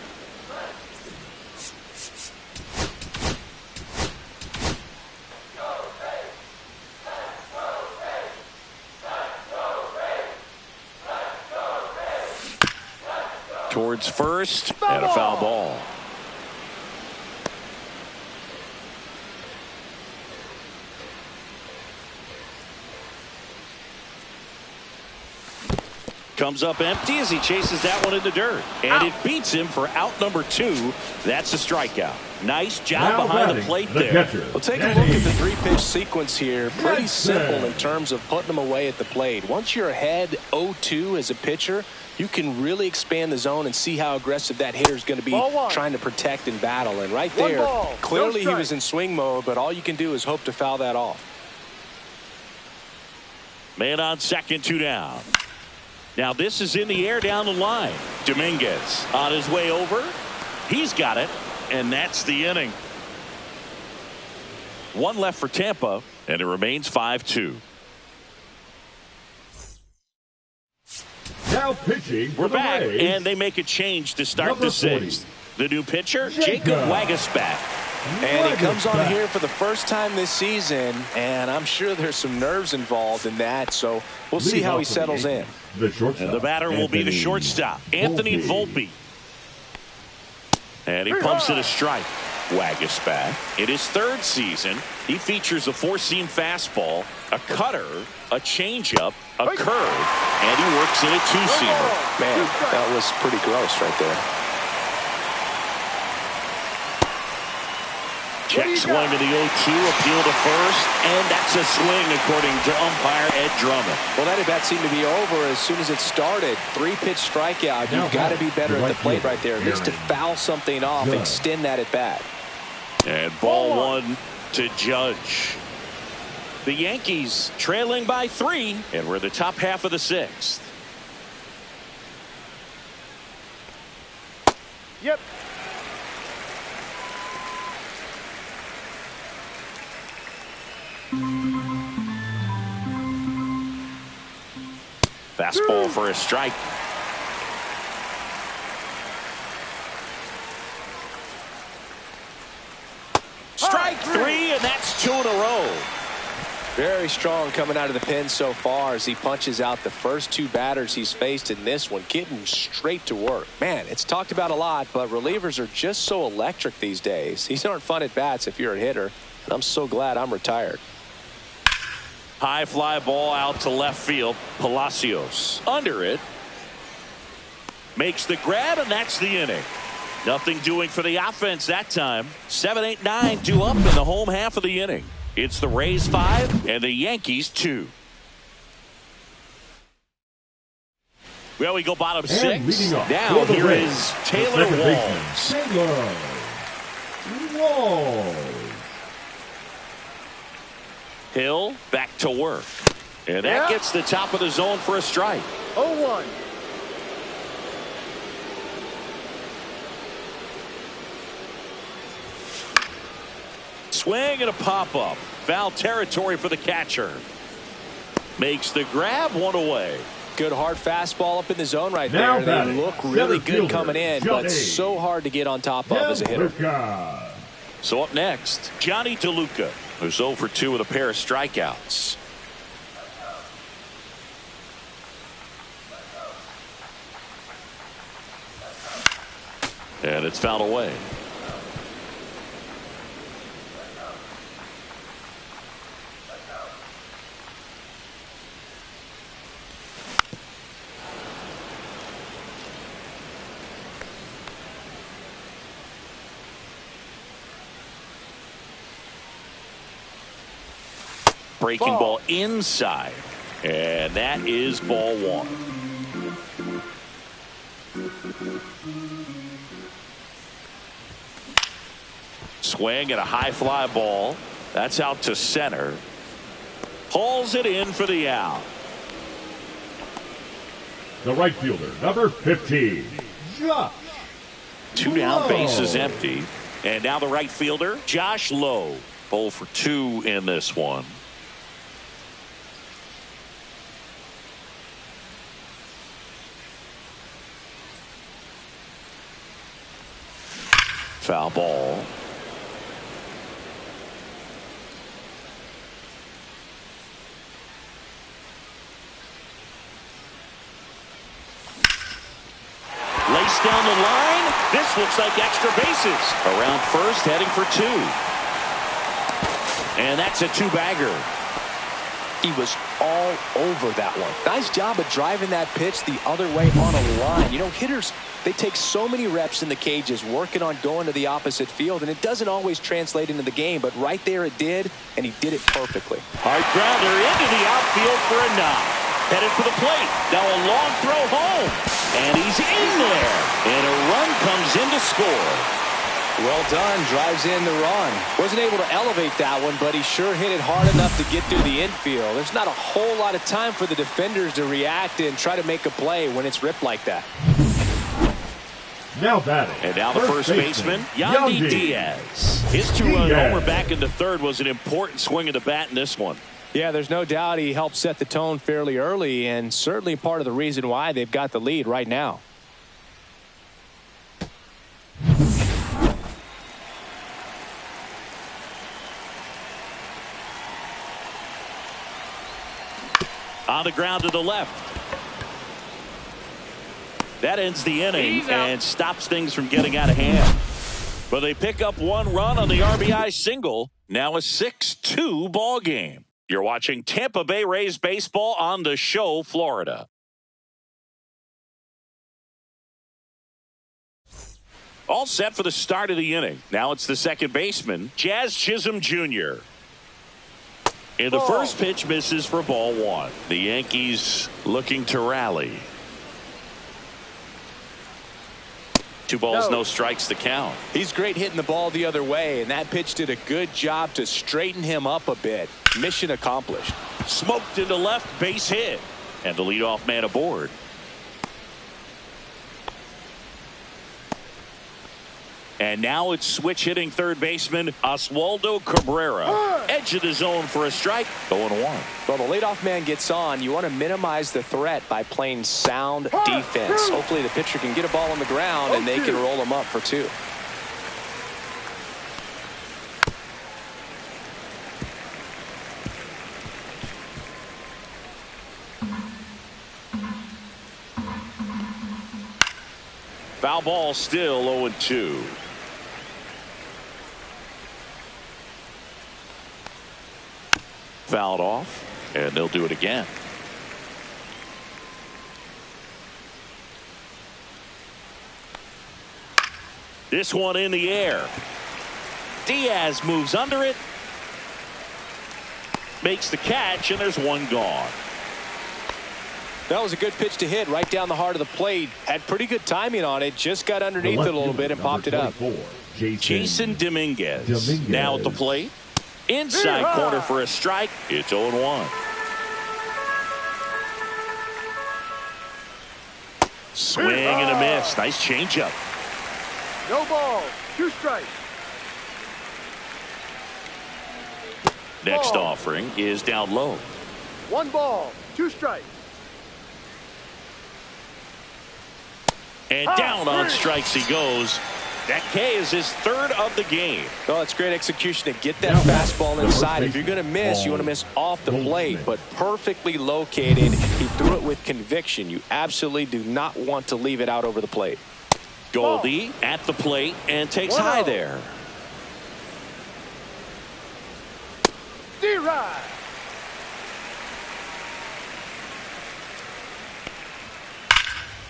Towards first, and a foul ball. Comes up empty as he chases that one in the dirt. And it beats him for out number 2. That's a strikeout. Nice job behind the plate there. Well, take a look at the three-pitch sequence here. Pretty simple in terms of putting them away at the plate. Once you're ahead 0-2 as a pitcher, you can really expand the zone and see how aggressive that hitter is going to be trying to protect and battle. And right there, clearly he was in swing mode, but all you can do is hope to foul that off. Man on second, 2 down. Now this is in the air down the line. Dominguez on his way over. He's got it, and that's the inning. One left for Tampa, and it remains 5-2. Now pitching. We're back, and they make a change to start the 6th. The new pitcher, Jacob Wagasback. And he comes on here for the first time this season, and I'm sure there's some nerves involved in that, so we'll see how he settles in. And the batter will be the shortstop, Anthony Volpe. And he pumps it a strike. Wagasback in his 3rd season, he features a 4-seam fastball, a cutter, a changeup, a curve, and he works in a 2-seamer. Man, that was pretty gross right there. Check swing in the 0-2, appeal to first, and that's a swing according to umpire Ed Drummond. Well, that at bat seemed to be over as soon as it started. 3-pitch strikeout. You've got to be better at the plate right there, at least to foul something off, extend that at bat. And ball one to Judge. The Yankees trailing by 3, and we're the top half of the 6th. Yep. Fastball for a strike. Strike 3, and that's 2 in a row. Very strong coming out of the pen so far as he punches out the first 2 batters he's faced in this one, getting straight to work. Man, it's talked about a lot, but relievers are just so electric these days. These aren't fun at bats if you're a hitter, and I'm so glad I'm retired. High fly ball out to left field. Palacios under it. Makes the grab, and that's the inning. Nothing doing for the offense that time. 7, 8, 9 due up in the home half of the inning. It's the Rays 5 and the Yankees 2. Well, we go bottom 6. Now here is Taylor Walls. Hill back to work. And that gets the top of the zone for a strike. 0-1. Swing and a pop-up. Foul territory for the catcher. Makes the grab, 1 away. Good hard fastball up in the zone right there. They look really good coming in, but so hard to get on top of as a hitter. So up next, Johnny DeLuca, who's 0 for 2 with a pair of strikeouts. And it's fouled away. Breaking ball inside, and that is ball 1. Swing and a high fly ball. That's out to center. Hauls it in for the out. The right fielder, number 15. Josh 2 down, bases empty. And now the right fielder, Josh Lowe. 0 for 2 in this one. Foul ball. Laced down the line. This looks like extra bases. Around first, heading for 2. And that's a 2-bagger. He was all over that one. Nice job of driving that pitch the other way on a line. You know, hitters, they take so many reps in the cages working on going to the opposite field, and it doesn't always translate into the game, but right there it did, and he did it perfectly. Hard grounder into the outfield for a knock. Headed for the plate. Now a long throw home. And he's in there. And a run comes in to score. Well done. Drives in the run. Wasn't able to elevate that one, but he sure hit it hard enough to get through the infield. There's not a whole lot of time for the defenders to react and try to make a play when it's ripped like that. Now batting. And now the first baseman, Yandy Diaz. His 2-run homer back into third was an important swing of the bat in this one. Yeah, there's no doubt he helped set the tone fairly early, and certainly part of the reason why they've got the lead right now. On the ground to the left. That ends the inning and stops things from getting out of hand. But they pick up 1 run on the RBI single. Now a 6-2 ball game. You're watching Tampa Bay Rays baseball on The Show, Florida. All set for the start of the inning. Now it's the second baseman, Jazz Chisholm Jr. And the first pitch misses for ball one. The Yankees looking to rally. 2 balls, no strikes to count. He's great hitting the ball the other way, and that pitch did a good job to straighten him up a bit. Mission accomplished. Smoked into left, base hit. And the leadoff man aboard. And now it's switch hitting third baseman Oswaldo Cabrera. Edge of the zone for a strike. 0-1. Well, the leadoff man gets on. You want to minimize the threat by playing sound defense. Hopefully the pitcher can get a ball on the ground and they can roll him up for 2. Foul ball, still 0-2. Fouled off, and they'll do it again. This one in the air. Diaz moves under it. Makes the catch, and there's one gone. That was a good pitch to hit right down the heart of the plate. Had pretty good timing on it. Just got underneath it a little bit and popped it up. Jason Dominguez. Now at the plate. Inside corner for a strike. It's 0-1. Swing and a miss. Nice changeup. No ball. 2 strikes. Next offering is down low. 1 ball. 2 strikes. And down on strikes he goes. That K is his 3rd of the game. Well, it's great execution to get that fastball inside. If you're going to miss, you want to miss off the plate, but perfectly located. He threw it with conviction. You absolutely do not want to leave it out over the plate. Goldie at the plate and takes high there. D-Ride.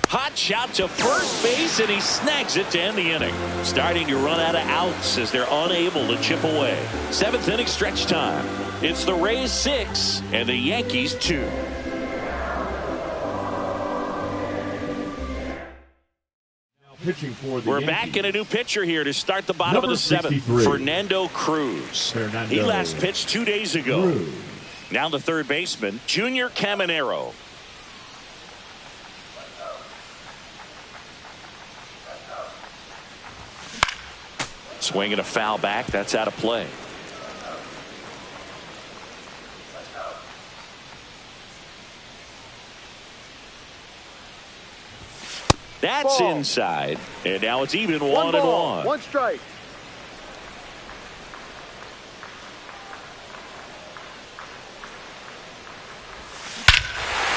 Hot shot to first base, and he snags it to end the inning. Starting to run out of outs as they're unable to chip away. 7th inning stretch time. It's the Rays 6 and the Yankees 2. Pitching for the We're Yankees. back in a new pitcher here to start the bottom of the 7th. Fernando Cruz. He last pitched 2 days ago. Now the third baseman, Junior Caminero. Swinging a foul back. That's out of play. That's inside. And now it's even 1-1. 1 strike.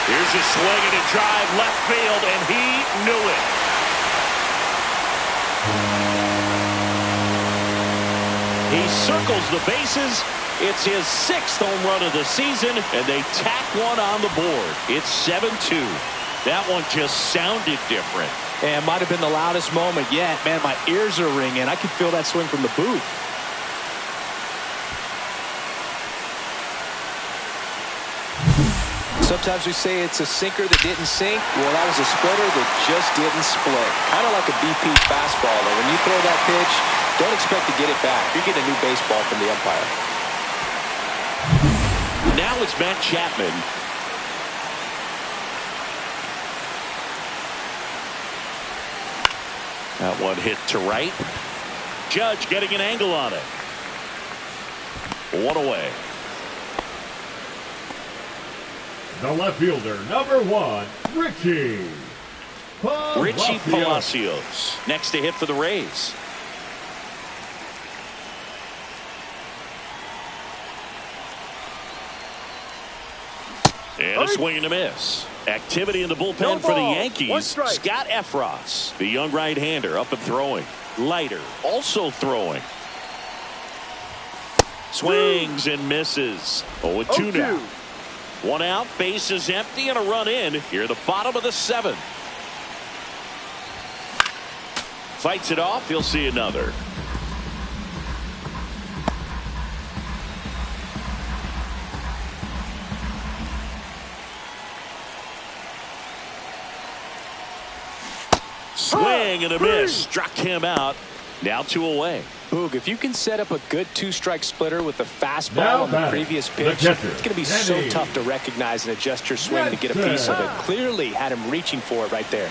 Here's a swing and a drive left field, and he knew it. He circles the bases. It's his 6th home run of the season, and they tack one on the board. It's 7-2. That one just sounded different. And might have been the loudest moment yet. Man, my ears are ringing. I can feel that swing from the booth. Sometimes we say it's a sinker that didn't sink. Well, that was a splitter that just didn't split. Kind of like a BP fastball. And when you throw that pitch, don't expect to get it back. You're getting a new baseball from the umpire. Now it's Matt Chapman. That one hit to right. Judge getting an angle on it. 1 away. The left fielder, number 1, Richie Palacios. Next to hit for the Rays. And a swing and a miss. Activity in the bullpen for the Yankees. Scott Efros, the young right-hander, up and throwing. Leiter also throwing. Swings and misses. 0-2 now. 1 out, base is empty, and a run in here at the bottom of the 7th. Fights it off. He'll see another. Swing and a miss. Struck him out. Now 2 away. Boog, if you can set up a good 2-strike splitter with the fastball on the previous pitch, it's going to be so tough to recognize and adjust your swing to get a piece of it. Clearly had him reaching for it right there.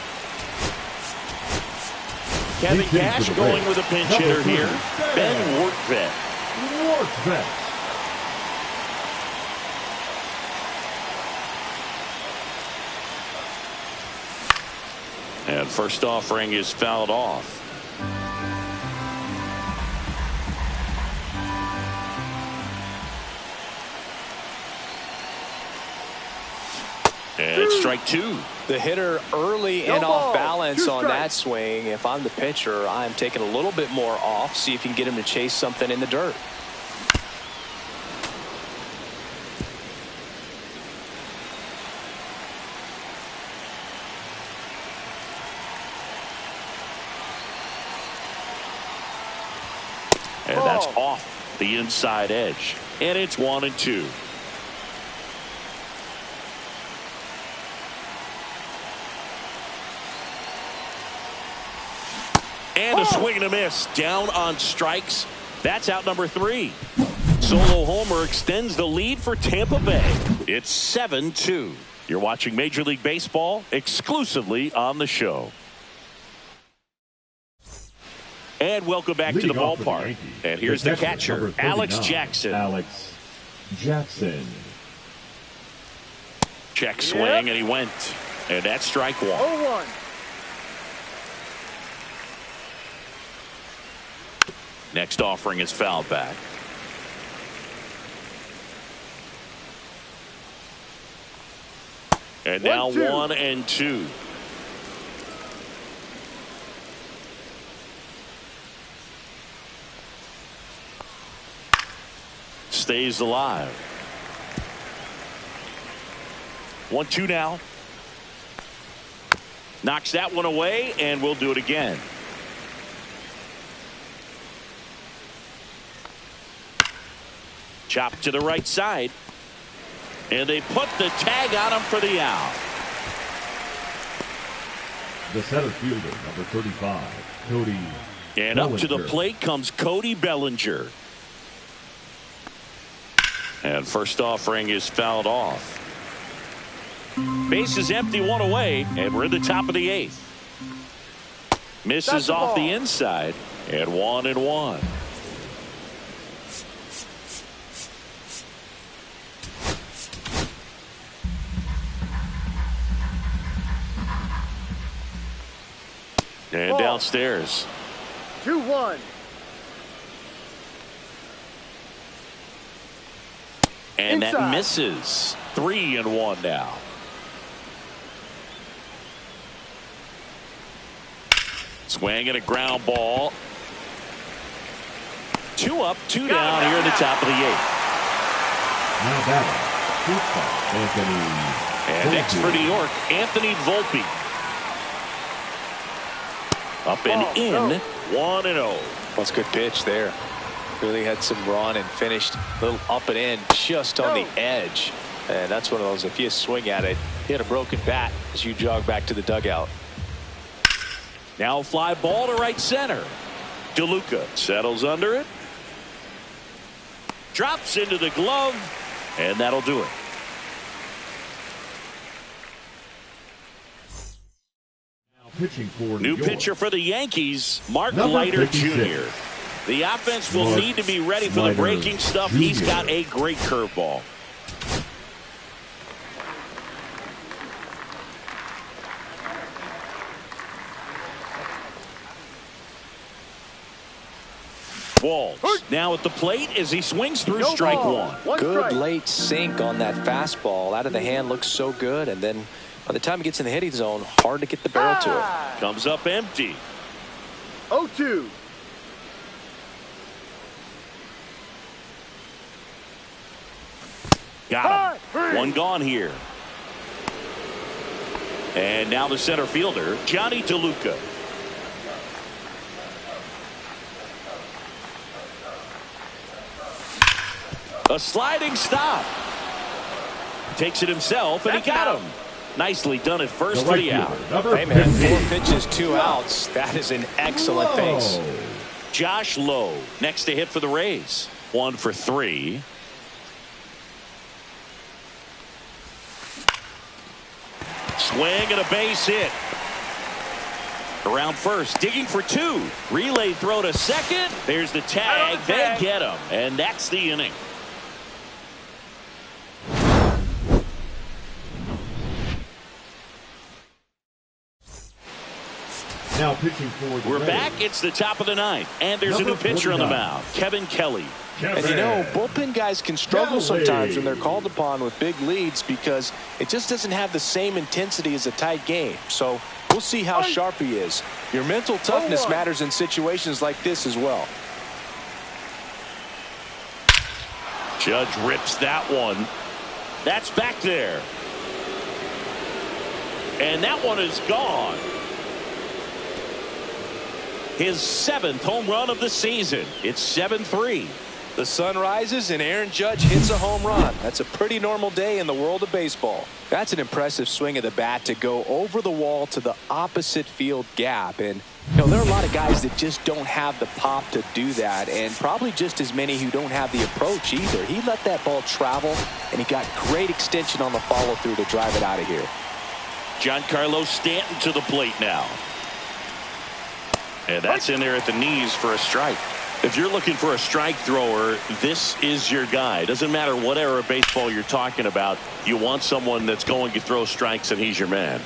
Kevin Cash going with a pinch hitter here. Ben Workvet. And first offering is fouled off. And it's strike 2. The hitter early and off balance on that swing. If I'm the pitcher, I'm taking a little bit more off. See if you can get him to chase something in the dirt. And that's off the inside edge. And it's 1-2. And a swing and a miss. Down on strikes. That's out number 3. Solo homer extends the lead for Tampa Bay. It's 7-2. You're watching Major League Baseball exclusively on the show. And welcome back to the ballpark. And here's the catcher, Alex Jackson. Check swing, and he went. And that's strike 1. 0-1. Next offering is fouled back. And now 1-2. Stays alive. 1-2 now. Knocks that one away, and we'll do it again. Chop to the right side. And they put the tag on him for the out. The center fielder, number 35, Cody. And up to the plate comes Cody Bellinger. And first offering is fouled off. Base is empty, 1 away, and we're in the top of the 8th. Misses off the inside, and 1-1. And downstairs. 2-1. And inside. that misses. 3-1 now. Swing and a ground ball. 2 up, 2 down here in the top of the 8th. Now batting, Anthony. And next for New York, Anthony Volpe. Up and in, 1-0. That's a good pitch there. Really had some run and finished a little up and in just on the edge. And that's one of those, if you swing at it, hit a broken bat as you jog back to the dugout. Now fly ball to right center. DeLuca settles under it. Drops into the glove. And that'll do it. Pitching for New pitcher for the Yankees, Mark Leiter Jr. The offense will need to be ready for the breaking stuff. He's got a great curveball. Walls now at the plate as he swings through strike 1. Good late sink on that fastball. Out of the hand, looks so good, and then by the time he gets in the hitting zone, hard to get the barrel to it. Comes up empty. 0-2. Got him. 1 gone here. And now the center fielder, Johnny DeLuca. A sliding stop. Takes it himself, and he got him. Nicely done at first for the out. Hey, man, 4 pitches, 2 outs. That is an excellent base. Josh Lowe next to hit for the Rays. 1 for 3. Swing and a base hit. Around first, digging for 2. Relay throw to second. There's the tag. They get him, and that's the inning. Now pitching for the We're Rays. back. It's the top of the 9th, and there's a new pitcher on the mound, Kevin Kelly. And you know, bullpen guys can struggle sometimes when they're called upon with big leads because it just doesn't have the same intensity as a tight game. So we'll see how sharp he is. Your mental toughness matters in situations like this as well. Judge rips that one. That's back there. And that one is gone. His 7th home run of the season. It's 7-3. The sun rises and Aaron Judge hits a home run. That's a pretty normal day in the world of baseball. That's an impressive swing of the bat to go over the wall to the opposite field gap. And you know, there are a lot of guys that just don't have the pop to do that, and probably just as many who don't have the approach either. He let that ball travel, and he got great extension on the follow-through to drive it out of here. Giancarlo Stanton to the plate now. And that's in there at the knees for a strike. If you're looking for a strike thrower, this is your guy. Doesn't matter what era of baseball you're talking about. You want someone that's going to throw strikes, and he's your man.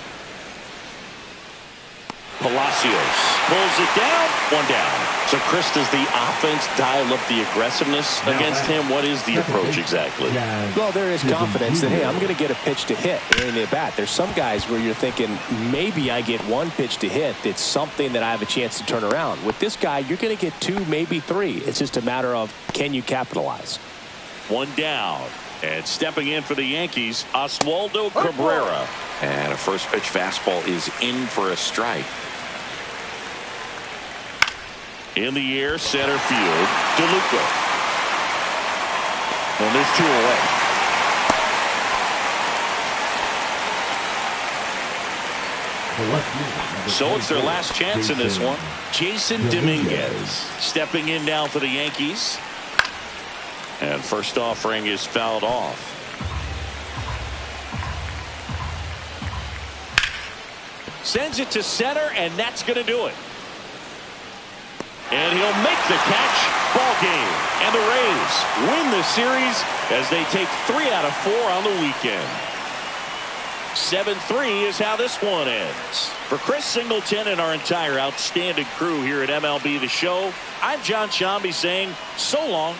Palacios pulls it down. 1 down. So, Chris, does the offense dial up the aggressiveness against him? What is the approach exactly? Well, there is confidence that, hey, I'm going to get a pitch to hit in the bat. There's some guys where you're thinking maybe I get 1 pitch to hit. It's something that I have a chance to turn around. With this guy, you're going to get 2, maybe 3. It's just a matter of can you capitalize. 1 down. And stepping in for the Yankees, Oswaldo Cabrera. And a first pitch fastball is in for a strike. In the air, center field, DeLuca. And there's 2 away. So it's their last chance in this one. Jason Dominguez stepping in now for the Yankees. And first offering is fouled off. Sends it to center, and that's going to do it. And he'll make the catch. Ball game. And the Rays win the series as they take 3 out of 4 on the weekend. 7-3 is how this one ends. For Chris Singleton and our entire outstanding crew here at MLB The Show, I'm John Shambi saying so long